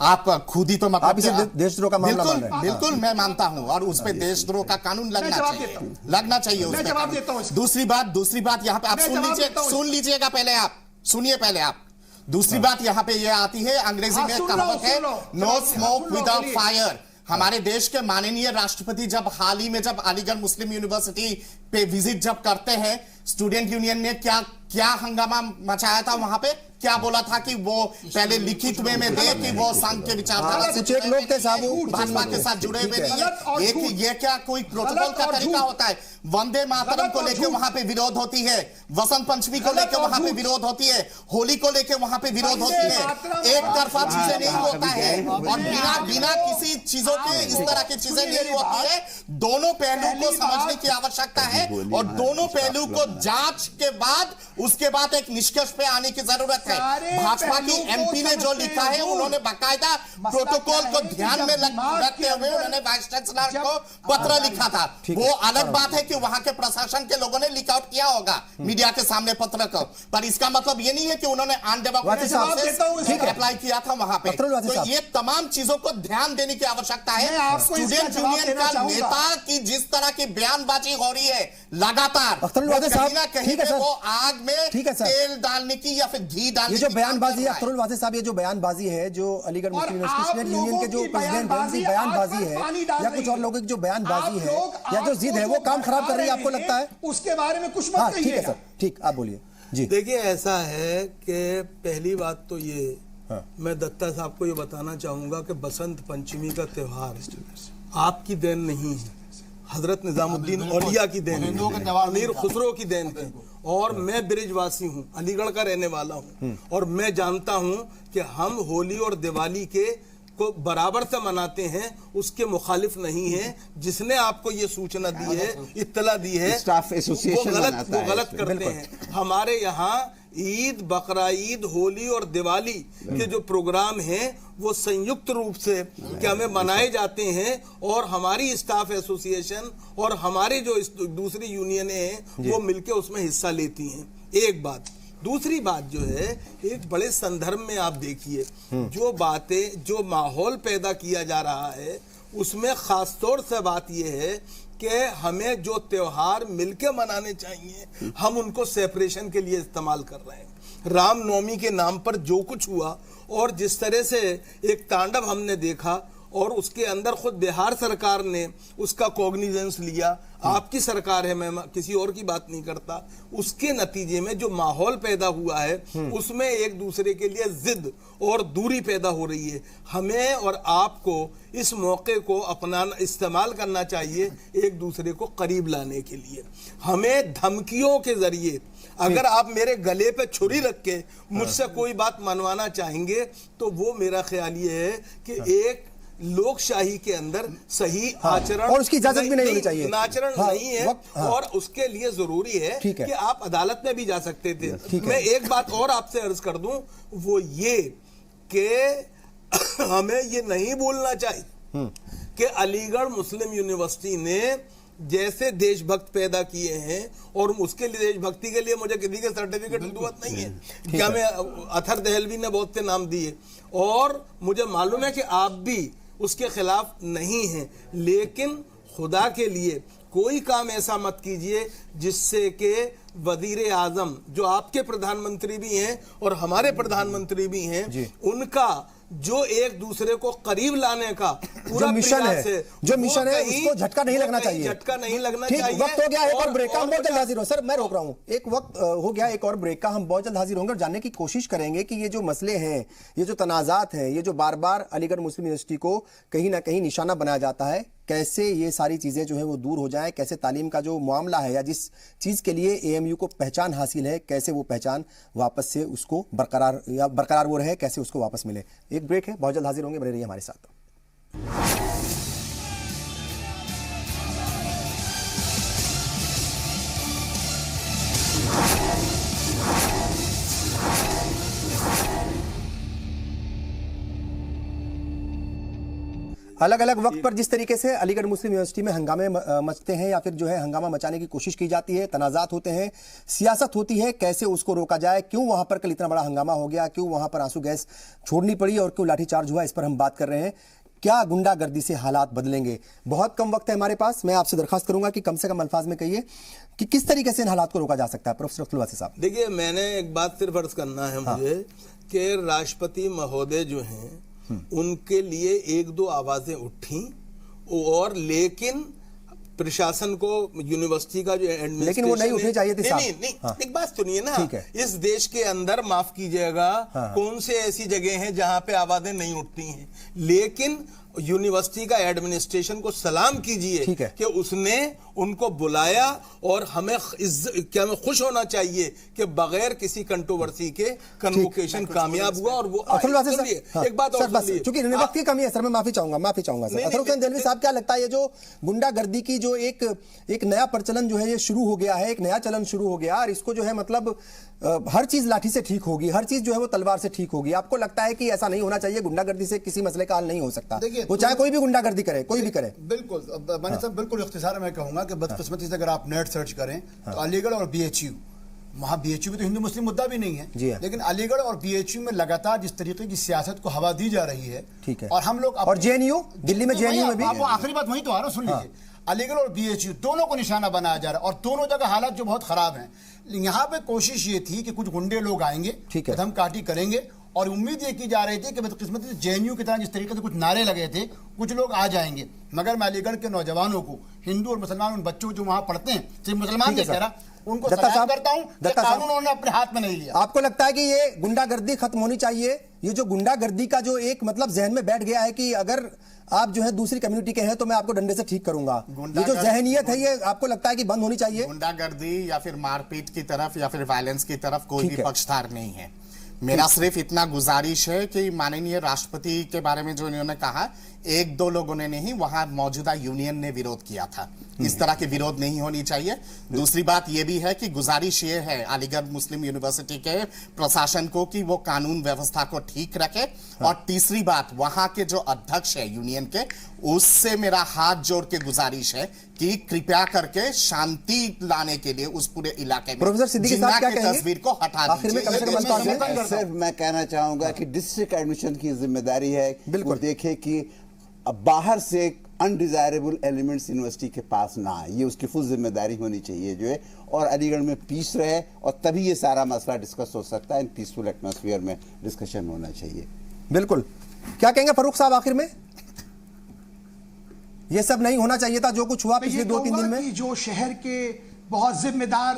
आप खुद ही तो मतलब
आप इसे देशद्रोह का मामला मान रहे हैं?
बिल्कुल मैं मानता हूं, और उस पे देशद्रोह का कानून लगना चाहिए उस पे। दूसरी बात यहाँ पे आप सुन लीजिएगा, पहले आप सुनिए, पहले आप। दूसरी बात यहाँ पे ये आती है, अंग्रेजी में कहावत है, नो स्मोक विदाउट फायर। हमारे देश के माननीय राष्ट्रपति जब हाल ही में जब अलीगढ़ मुस्लिम यूनिवर्सिटी पे विजिट जब करते हैं, स्टूडेंट यूनियन ने क्या हंगामा मचाया था वहां पे, क्या बोला था कि वो पहले लिखित में दे कि वो संघ के विचारधारा से
कुछ एक लोग थे साहब
भाजपा के साथ जुड़े हुए नहीं है। ये क्या कोई प्रोटोकॉल का तरीका होता है? वंदे मातरम को लेकर वहां पे विरोध होती है, वसंत पंचमी को लेकर वहां पे विरोध होती है, होली को लेकर वहां पे विरोध होती है। एक तरफा चीजें नहीं होता है और बिना किसी चीजों के इस तरह की चीजें नहीं होती है। दोनों पहलू को समझने की आवश्यकता है और दोनों पहलू को जांच के बाद उसके बाद एक निष्कर्ष पे आने की जरूरत है। भाजपा की एमपी ने जो लिखा है, उन्होंने बाकायदा प्रोटोकॉल को ध्यान में रखते हुए उन्होंने वाइस चांसलर को पत्र लिखा था। वो अलग बात है कि वहां के प्रशासन के लोगों ने लीक आउट किया होगा मीडिया के सामने पत्र को, पर इसका मतलब ये नहीं है कि उन्होंने अनडेमोक्रेटिक अप्लाई किया था वहां पे। तो ये तमाम चीजों को ध्यान देने की आवश्यकता है। स्टूडेंट यूनियन का नेता की जिस तरह की बयानबाजी हो रही है लगातार, कहीं ना कहीं वो आग में तेल डालने की या फिर घी डालने
ये जो बयानबाजी है अख्तरुल वासी साहब, ये जो बयानबाजी है जो अलीगढ़ मुस्लिम यूनिवर्सिटी स्टूडेंट यूनियन के जो प्रेसिडेंट है उनकी बयानबाजी है या कुछ और लोगों की जो बयानबाजी है या जो जिद है वो काम खराब कर रही है, आपको लगता है?
उसके बारे में कुछ मत कहिए।
ठीक है सर, ठीक, आप बोलिए जी।
देखिए ऐसा है कि पहली बात तो ये मैं दत्ता साहब को ये बताना चाहूंगा कि बसंत पंचमी का त्योहार आपकी देन नहीं है, हजरत निजामुद्दीन औलिया की देन है, अमीर खुसरो की देन है। और मैं ब्रिजवासी हूँ, अलीगढ़ का रहने वाला हूँ और मैं जानता हूँ कि हम होली और दिवाली के को बराबर से मनाते हैं, उसके मुखालिफ नहीं है। जिसने आपको ये सूचना दी है, इत्तला दी है,
स्टाफ एसोसिएशन
वो गलत करते हैं। हमारे यहाँ ईद, बकरा ईद, होली और दिवाली के जो प्रोग्राम हैं वो संयुक्त रूप से क्या में मनाए जाते हैं और हमारी स्टाफ एसोसिएशन और हमारी जो दूसरी यूनियनें हैं वो मिलकर उसमें हिस्सा लेती हैं। एक बात। दूसरी बात जो है, एक बड़े संदर्भ में आप देखिए जो बातें, जो माहौल पैदा किया जा रहा है उसमें खास तौर से बात यह है कि हमें जो त्योहार मिलके मनाने चाहिए हम उनको सेपरेशन के लिए इस्तेमाल कर रहे हैं। रामनवमी के नाम पर जो कुछ हुआ और जिस तरह से एक तांडव हमने देखा और उसके अंदर खुद बिहार सरकार ने उसका कॉग्निजेंस लिया, आपकी सरकार है, मैं किसी और की बात नहीं करता, उसके नतीजे में जो माहौल पैदा हुआ है उसमें एक दूसरे के लिए जिद और दूरी पैदा हो रही है। हमें और आपको इस मौके को अपनाना, इस्तेमाल करना चाहिए एक दूसरे को करीब लाने के लिए। हमें धमकियों के जरिए, अगर आप मेरे गले पे छुरी रख के मुझसे कोई बात मनवाना चाहेंगे तो वो मेरा ख्याल ये है कि एक लोकशाही के अंदर सही आचरण
और उसकी इजाजत भी नहीं होनी चाहिए,
आचरण नहीं है और उसके लिए जरूरी है कि आप अदालत में भी जा सकते थे। मैं एक बात और आपसे अर्ज कर दूं, वो ये कि हमें ये नहीं बोलना चाहिए कि अलीगढ़ मुस्लिम यूनिवर्सिटी ने जैसे देशभक्त पैदा किए हैं और उसके लिए देशभक्ति के लिए मुझे किसी के सर्टिफिकेट की जरूरत नहीं है। क्या मैं अथर दहलवी ने बहुत से नाम दिए और मुझे मालूम है कि आप भी उसके खिलाफ नहीं हैं, लेकिन खुदा के लिए कोई काम ऐसा मत कीजिए जिससे कि वजीर आजम जो आपके प्रधानमंत्री भी हैं और हमारे प्रधानमंत्री भी हैं, उनका जो एक दूसरे को करीब लाने का पूरा
मिशन है, जो मिशन है उसको झटका नहीं लगना चाहिए,
झटका नहीं लगना चाहिए।
वक्त हो गया एक और ब्रेक का, हम बहुत जल्द हाजिर हो। सर मैं रोक रहा हूं, एक वक्त हो गया एक और ब्रेक का, हम बहुत जल्द हाजिर होंगे और जानने की कोशिश करेंगे कि ये जो मसले हैं, ये जो तनाजात हैं, ये जो बार बार अलीगढ़ मुस्लिम यूनिवर्सिटी को कहीं ना कहीं निशाना बनाया जाता है, कैसे ये सारी चीजें जो है वो दूर हो जाए, कैसे तालीम का जो मामला है या जिस चीज के लिए एएमयू को पहचान हासिल है, कैसे वो पहचान वापस से उसको बरकरार वो रहे, कैसे उसको वापस मिले। एक ब्रेक है, बहुत जल्द हाजिर होंगे, बने रहिए हमारे साथ। अलग अलग वक्त पर जिस तरीके से अलीगढ़ मुस्लिम यूनिवर्सिटी में हंगामे मचते हैं या फिर जो है हंगामा मचाने की कोशिश की जाती है, तनाजात होते हैं, सियासत होती है, कैसे उसको रोका जाए, क्यों वहां पर कल इतना बड़ा हंगामा हो गया, क्यों वहां पर आंसू गैस छोड़नी पड़ी और क्यों लाठीचार्ज हुआ, इस पर हम बात कर रहे हैं। क्या गुंडागर्दी से हालात बदलेंगे? बहुत कम वक्त है हमारे पास, मैं आपसे दरखास्त करूंगा कि कम से कम अल्फाज में कहिए कि किस तरीके से इन हालात को रोका जा सकता है। प्रोफेसर अख्तरुल वासी साहब,
देखिए मैंने एक बात सिर्फ अर्ज करना है मुझे कि राष्ट्रपति महोदय जो हैं उनके लिए एक दो आवाजें उठी और लेकिन प्रशासन को यूनिवर्सिटी का जो एडमिनिस्ट्रेशन,
लेकिन वो नहीं उठनी चाहिए थी।
नहीं, एक बात सुनिए ना, इस देश के अंदर माफ कीजिएगा कौन से ऐसी जगह हैं जहां पे आवाजें नहीं उठती हैं, लेकिन यूनिवर्सिटी का एडमिनिस्ट्रेशन को सलाम कीजिए कि उसने उनको बुलाया और हमें क्या हमें खुश होना चाहिए कि बगैर किसी कंट्रोवर्सी के कन्वोकेशन कामयाब हुआ। और वो एक बात और
क्योंकि वक्त की कमी है सर, मैं माफी चाहूंगा सर। अतुल हुसैन देलवी साहब, क्या लगता है ये जो गुंडागर्दी की जो एक नया प्रचलन जो है ये शुरू हो गया है, एक नया चलन शुरू हो गया और इसको जो है मतलब हर चीज लाठी से ठीक होगी, हर चीज जो है वो तलवार से ठीक होगी, आपको लगता है कि ऐसा नहीं होना चाहिए? गुंडागर्दी से किसी मसले का हल नहीं हो सकता, वो चाहे कोई भी गुंडागर्दी करे, कोई भी करे।
बिल्कुल मैंने सब बिल्कुल इख्तिसार में कहूंगा कि बदकिस्मती से अगर आप नेट सर्च करें तो अलीगढ़ और BHU, वहां BHU में तो हिंदू मुस्लिम मुद्दा भी नहीं है, लेकिन अलीगढ़ और BHU में लगातार जिस तरीके की सियासत को हवा दी जा रही है, ठीक है, और हम लोग
और JNU, दिल्ली में JNU में भी,
आखिरी बात वही तो आ रहा, सुन लीजिए, अलीगढ़ और BHU दोनों को निशाना बनाया जा रहा है और दोनों जगह हालात जो बहुत खराब हैं। यहाँ पे कोशिश ये थी कि कुछ गुंडे लोग आएंगे, धमकाटी करेंगे और उम्मीद ये की जा रही थी कि बदकिस्मती से JNU की तरह जिस तरीके से कुछ नारे लगे थे कुछ लोग आ जाएंगे, मगर मैं अलीगढ़ के नौजवानों को, हिंदू और मुसलमान, उन बच्चों जो वहां पढ़ते हैं, सिर्फ मुसलमान नहीं कह रहा, उनको सलाम करता हूं कि कानून उन्होंने अपने हाथ में नहीं लिया।
आपको लगता है कि ये गुंडागर्दी खत्म होनी चाहिए? ये जो गुंडागर्दी का जो एक मतलब जहन में बैठ गया है कि अगर आप जो है दूसरी कम्युनिटी के हैं तो मैं आपको डंडे से ठीक करूंगा, ये जो जहनियत है ये आपको लगता है कि बंद होनी चाहिए?
गुंडागर्दी या फिर मारपीट की तरफ या फिर वायलेंस की तरफ कोई भी पक्षधार नहीं है। मेरा सिर्फ इतना गुजारिश है कि माननीय राष्ट्रपति के बारे में जो इन्होंने कहा, एक दो लोगों ने नहीं, वहां मौजूदा यूनियन ने विरोध किया था, इस तरह के विरोध नहीं होनी चाहिए। दूसरी बात यह भी है कि गुजारिश ये है अलीगढ़ मुस्लिम यूनिवर्सिटी के प्रशासन को कि वो कानून व्यवस्था को ठीक रखे। और तीसरी बात, वहां के जो अध्यक्ष है यूनियन के, उससे मेरा हाथ जोड़ के गुजारिश है कि कृपया करके शांति लाने के लिए उस पूरे इलाके में
प्रोफेसर सिद्दीकी साहब क्या कहेंगे?
तस्वीर को हटा दीजिए।
सिर्फ मैं कहना चाहूंगा कि डिस्ट्रिक्ट एडमिशन की जिम्मेदारी है बिल्कुल देखे कि अब बाहर से अनडिजायरेबल एलिमेंट्स यूनिवर्सिटी के पास ना आए, ये उसकी फुल जिम्मेदारी होनी चाहिए जो है, और अलीगढ़ में पीस रहे और तभी ये सारा मसला डिस्कस हो सकता है। इन पीसफुल एटमॉस्फेयर में डिस्कशन होना चाहिए।
बिल्कुल। क्या कहेंगे फारूक साहब आखिर में? ये सब नहीं होना चाहिए था जो कुछ हुआ पिछले 2-3 दिन में?
जो शहर के बहुत जिम्मेदार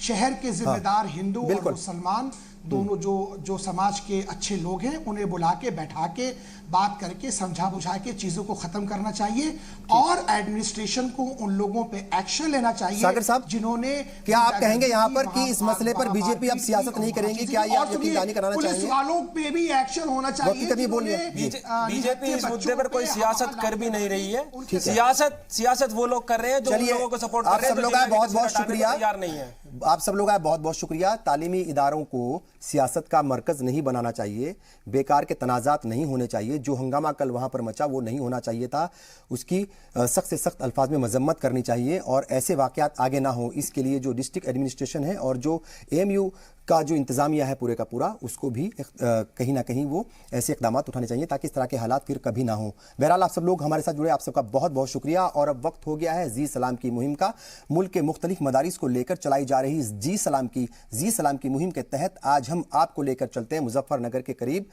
शहर के जिम्मेदार हिंदू और मुसलमान दोनों जो समाज के अच्छे लोग हैं उन्हें बुला के बैठा के बात करके समझा बुझा के चीजों को खत्म करना चाहिए और एडमिनिस्ट्रेशन को उन लोगों पे एक्शन लेना चाहिए।
सागर साहब,
जिन्होंने,
क्या आप कहेंगे यहाँ पर कि इस मसले पर बीजेपी अब सियासत नहीं करेंगी? क्या ये आप यकीनदानी कराना
पुलिस
चाहेंगे?
वालों पे भी एक्शन होना चाहिए।
बीजेपी इस मुद्दे पर कोई सियासत कर भी नहीं रही है। सियासत वो लोग कर रहे हैं जो उन लोगों को सपोर्ट कर रहे हैं।
आप सब लोग आए, बहुत बहुत शुक्रिया।
तैयार नहीं है।
आप सब लोग आए, बहुत बहुत शुक्रिया। तालीमी इदारों को सियासत का मरकज नहीं बनाना चाहिए, बेकार के तनाजात नहीं होने चाहिए। जो हंगामा कल वहां पर मचा वो नहीं होना चाहिए था, उसकी सख्त से सख्त अल्फाज में मजम्मत करनी चाहिए और ऐसे वाकयात आगे ना हो, इसके लिए जो डिस्ट्रिक्ट एडमिनिस्ट्रेशन है और जो AMU का जो इंतजामिया है पूरे का पूरा, उसको भी कहीं ना कहीं वो ऐसे इकदाम उठाने चाहिए ताकि इस तरह के हालात फिर कभी ना हो। बहरहाल आप सब लोग हमारे साथ जुड़े, आप सबका बहुत बहुत शुक्रिया। और अब वक्त हो गया है जी सलाम की मुहिम का। मुल्क के मुख्तलिफ मदारिस को लेकर चलाई जा रही जी सलाम की मुहिम के तहत आज हम आपको लेकर चलते हैं मुजफ्फरनगर के करीब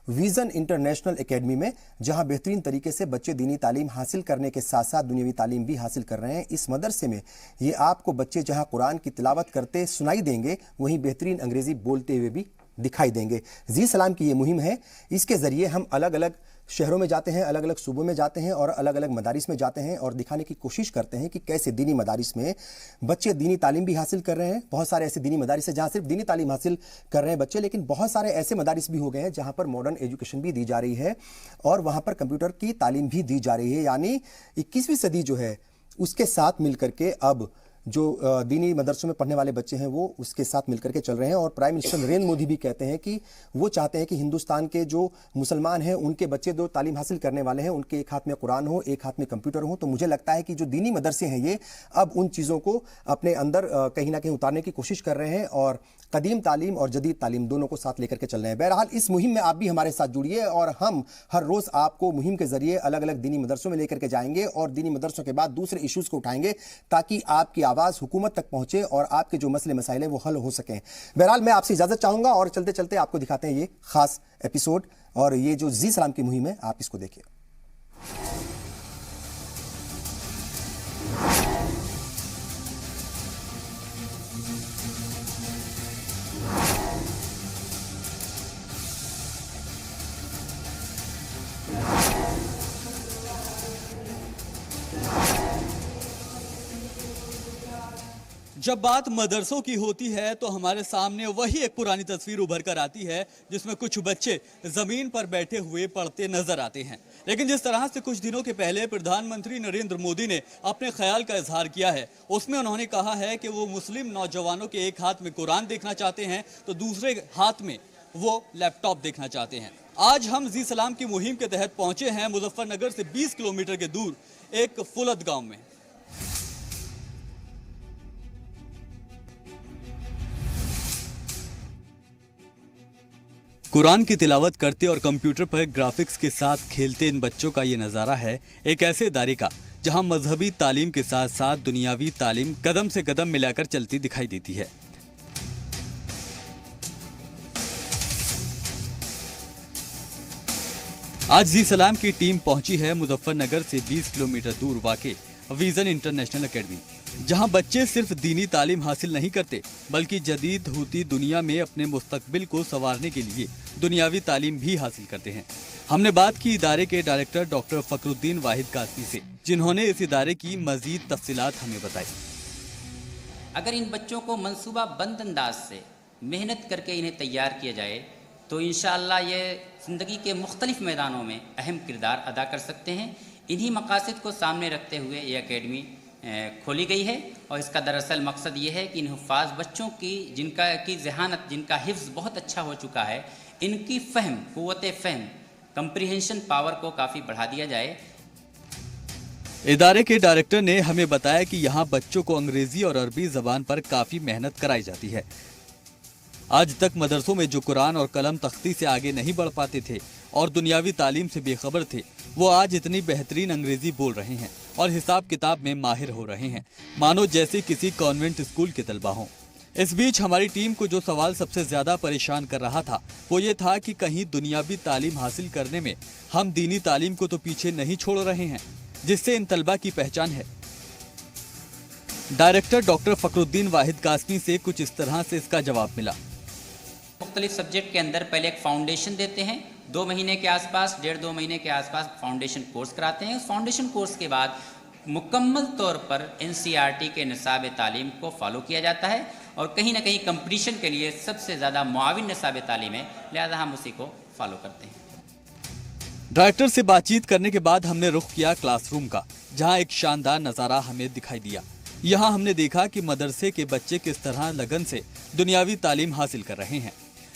विजन इंटरनेशनल एकेडमी में, जहां बेहतरीन तरीके से बच्चे दीनी तालीम हासिल करने के साथ साथ दुनियावी तालीम भी हासिल कर रहे हैं। इस मदरसे में ये आपको बच्चे जहां कुरान की तिलावत करते सुनाई देंगे, वहीं बेहतरीन अंग्रेजी बोलते हुए भी दिखाई देंगे। जी सलाम की ये मुहिम है, इसके जरिए हम अलग अलग शहरों में जाते हैं, अलग अलग सूबों में जाते हैं और अलग अलग मदारिस में जाते हैं और दिखाने की कोशिश करते हैं कि कैसे दीनी मदारिस में बच्चे दीनी तालीम भी हासिल कर रहे हैं। बहुत सारे ऐसे दीनी मदारिस हैं जहां सिर्फ दीनी तालीम हासिल कर रहे हैं बच्चे, लेकिन बहुत सारे ऐसे मदारिस भी हो गए हैं जहां पर मॉडर्न एजुकेशन भी दी जा रही है और वहां पर कंप्यूटर की तालीम भी दी जा रही है। यानी 21वीं सदी जो है उसके साथ मिलकर के अब जो दीनी मदरसों में पढ़ने वाले बच्चे हैं वो उसके साथ मिलकर के चल रहे हैं। और प्राइम मिनिस्टर नरेंद्र मोदी भी कहते हैं कि वो चाहते हैं कि हिंदुस्तान के जो मुसलमान हैं उनके बच्चे जो तालीम हासिल करने वाले हैं उनके एक हाथ में कुरान हो, एक हाथ में कंप्यूटर हो। तो मुझे लगता है कि जो दीनी मदरसे हैं ये अब उन चीज़ों को अपने अंदर कहीं ना कहीं उतारने की कोशिश कर रहे हैं और कदीम तालीम और जदीद तालीम दोनों को साथ लेकर के चल रहे हैं। बहरहाल इस मुहिम में आप भी हमारे साथ जुड़िए और हम हर रोज़ आपको मुहिम के जरिए अलग अलग दीनी मदरसों में लेकर के जाएंगे और दीनी मदरसों के बाद दूसरे इश्यूज़ को उठाएंगे ताकि आपकी आवाज़ हुकूमत तक पहुंचे और आपके जो मसले मसाइल हैं वो हल हो सकें। बहरहाल मैं आपसे इजाजत चाहूंगा और चलते चलते आपको दिखाते हैं ये खास एपिसोड और ये जो जी सलाम की मुहिम है, आप इसको देखिए।
जब बात मदरसों की होती है तो हमारे सामने वही एक पुरानी तस्वीर उभर कर आती है जिसमें कुछ बच्चे जमीन पर बैठे हुए पढ़ते नजर आते हैं। लेकिन जिस तरह से कुछ दिनों के पहले प्रधानमंत्री नरेंद्र मोदी ने अपने ख्याल का इजहार किया है, उसमें उन्होंने कहा है कि वो मुस्लिम नौजवानों के एक हाथ में कुरान देखना चाहते हैं तो दूसरे हाथ में वो लैपटॉप देखना चाहते हैं। आज हम जी सलाम की मुहिम के तहत पहुंचे हैं मुजफ्फरनगर से 20 किलोमीटर के दूर एक फुलद गांव में। कुरान की तिलावत करते और कंप्यूटर पर ग्राफिक्स के साथ खेलते इन बच्चों का ये नज़ारा है एक ऐसे इदारे का जहां मजहबी तालीम के साथ साथ दुनियावी तालीम कदम से कदम मिलाकर चलती दिखाई देती है। आज जी सलाम की टीम पहुंची है मुजफ्फरनगर से 20 किलोमीटर दूर वाक़े विजन इंटरनेशनल एकेडमी, जहां बच्चे सिर्फ दीनी तालीम हासिल नहीं करते बल्कि जदीद होती दुनिया में अपने मुस्तकबिल को संवारने के लिए दुनियावी तालीम भी हासिल करते हैं। हमने बात की इदारे के डायरेक्टर डॉक्टर फखरुद्दीन वाहिद कासमी से, जिन्होंने इस इदारे की मजीद तफसीलात हमें बताई।
अगर इन बच्चों को मंसूबा बंद अंदाज से मेहनत करके इन्हें तैयार किया जाए तो इंशाअल्लाह ये ज़िंदगी के मुख्तलिफ मैदानों में अहम किरदार अदा कर सकते हैं। इन्हीं मकासद को सामने रखते हुए ये अकेडमी खोली गई है और इसका दरअसल मकसद ये है कि इन हुफ़ाज़ बच्चों की ज़हानत, जिनका हिफ्ज़ बहुत अच्छा हो चुका है, इनकी फ़हम, क़ुव्वत फ़हम, कंप्रीहेंशन पावर को काफ़ी बढ़ा दिया जाए।
इदारे के डायरेक्टर ने हमें बताया कि यहाँ बच्चों को अंग्रेजी और अरबी ज़बान पर काफ़ी मेहनत कराई जाती है। आज तक मदरसों में जो कुरान और कलम तख्ती से आगे नहीं बढ़ पाते थे और दुनियावी तालीम से बेखबर थे, वो आज इतनी बेहतरीन अंग्रेजी बोल रहे हैं और हिसाब किताब में माहिर हो रहे हैं, मानो जैसे किसी कॉन्वेंट स्कूल के तलबा हों। इस बीच हमारी टीम को जो सवाल सबसे ज्यादा परेशान कर रहा था वो ये था कि कहीं दुनियावी तालीम हासिल करने में हम दीनी तालीम को तो पीछे नहीं छोड़ रहे हैं, जिससे इन तलबा की पहचान है। डायरेक्टर डॉक्टर फखरुद्दीन वाहिद कासमी से कुछ इस तरह से इसका जवाब मिला।
मुख्तलिफ सब्जेक्ट के अंदर पहले एक फाउंडेशन देते हैं, 2 महीने के आसपास, 1.5-2 महीने के आसपास फाउंडेशन कोर्स कराते हैं। उस फाउंडेशन कोर्स के बाद मुकम्मल तौर पर NCERT के निसाब तालीम को फॉलो किया जाता है और कहीं ना कहीं कंपटीशन के लिए सबसे ज़्यादा मुआविन निसाब तालीम है, लिहाजा हम उसी को फॉलो करते हैं।
डायरेक्टर से बातचीत करने के बाद हमने रुख किया क्लासरूम का, जहां एक शानदार नज़ारा हमें दिखाई दिया। यहाँ हमने देखा कि मदरसे के बच्चे किस तरह लगन से दुनियावी तालीम हासिल कर रहे हैं,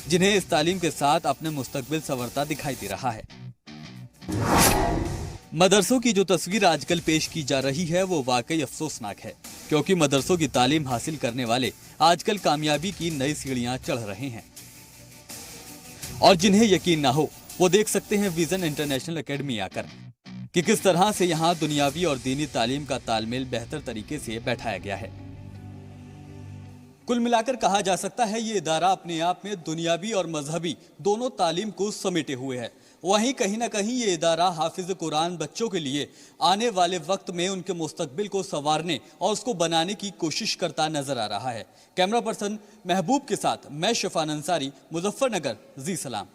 जिन्हें इस तालीम के साथ अपने मुस्तकबिल संवरता दिखाई दे रहा है। मदरसों की जो तस्वीर आजकल पेश की जा रही है वो वाकई अफसोसनाक है, क्योंकि मदरसों की तालीम हासिल करने वाले आजकल कामयाबी की नई सीढ़ियां चढ़ रहे हैं और जिन्हें यकीन ना हो वो देख सकते हैं विजन इंटरनेशनल एकेडमी आकर कि किस तरह से यहाँ दुनियावी और दीनी तालीम का तालमेल बेहतर तरीके से बैठाया गया है। कुल मिलाकर कहा जा सकता है ये इदारा अपने आप में दुनियावी और मजहबी दोनों तालीम को समेटे हुए है। वहीं कहीं ना कहीं ये इदारा हाफिज कुरान बच्चों के लिए आने वाले वक्त में उनके मुस्तकबिल को संवारने और उसको बनाने की कोशिश करता नजर आ रहा है। कैमरा पर्सन महबूब के साथ मैं शिफान अंसारी, मुजफ्फरनगर, जी सलाम।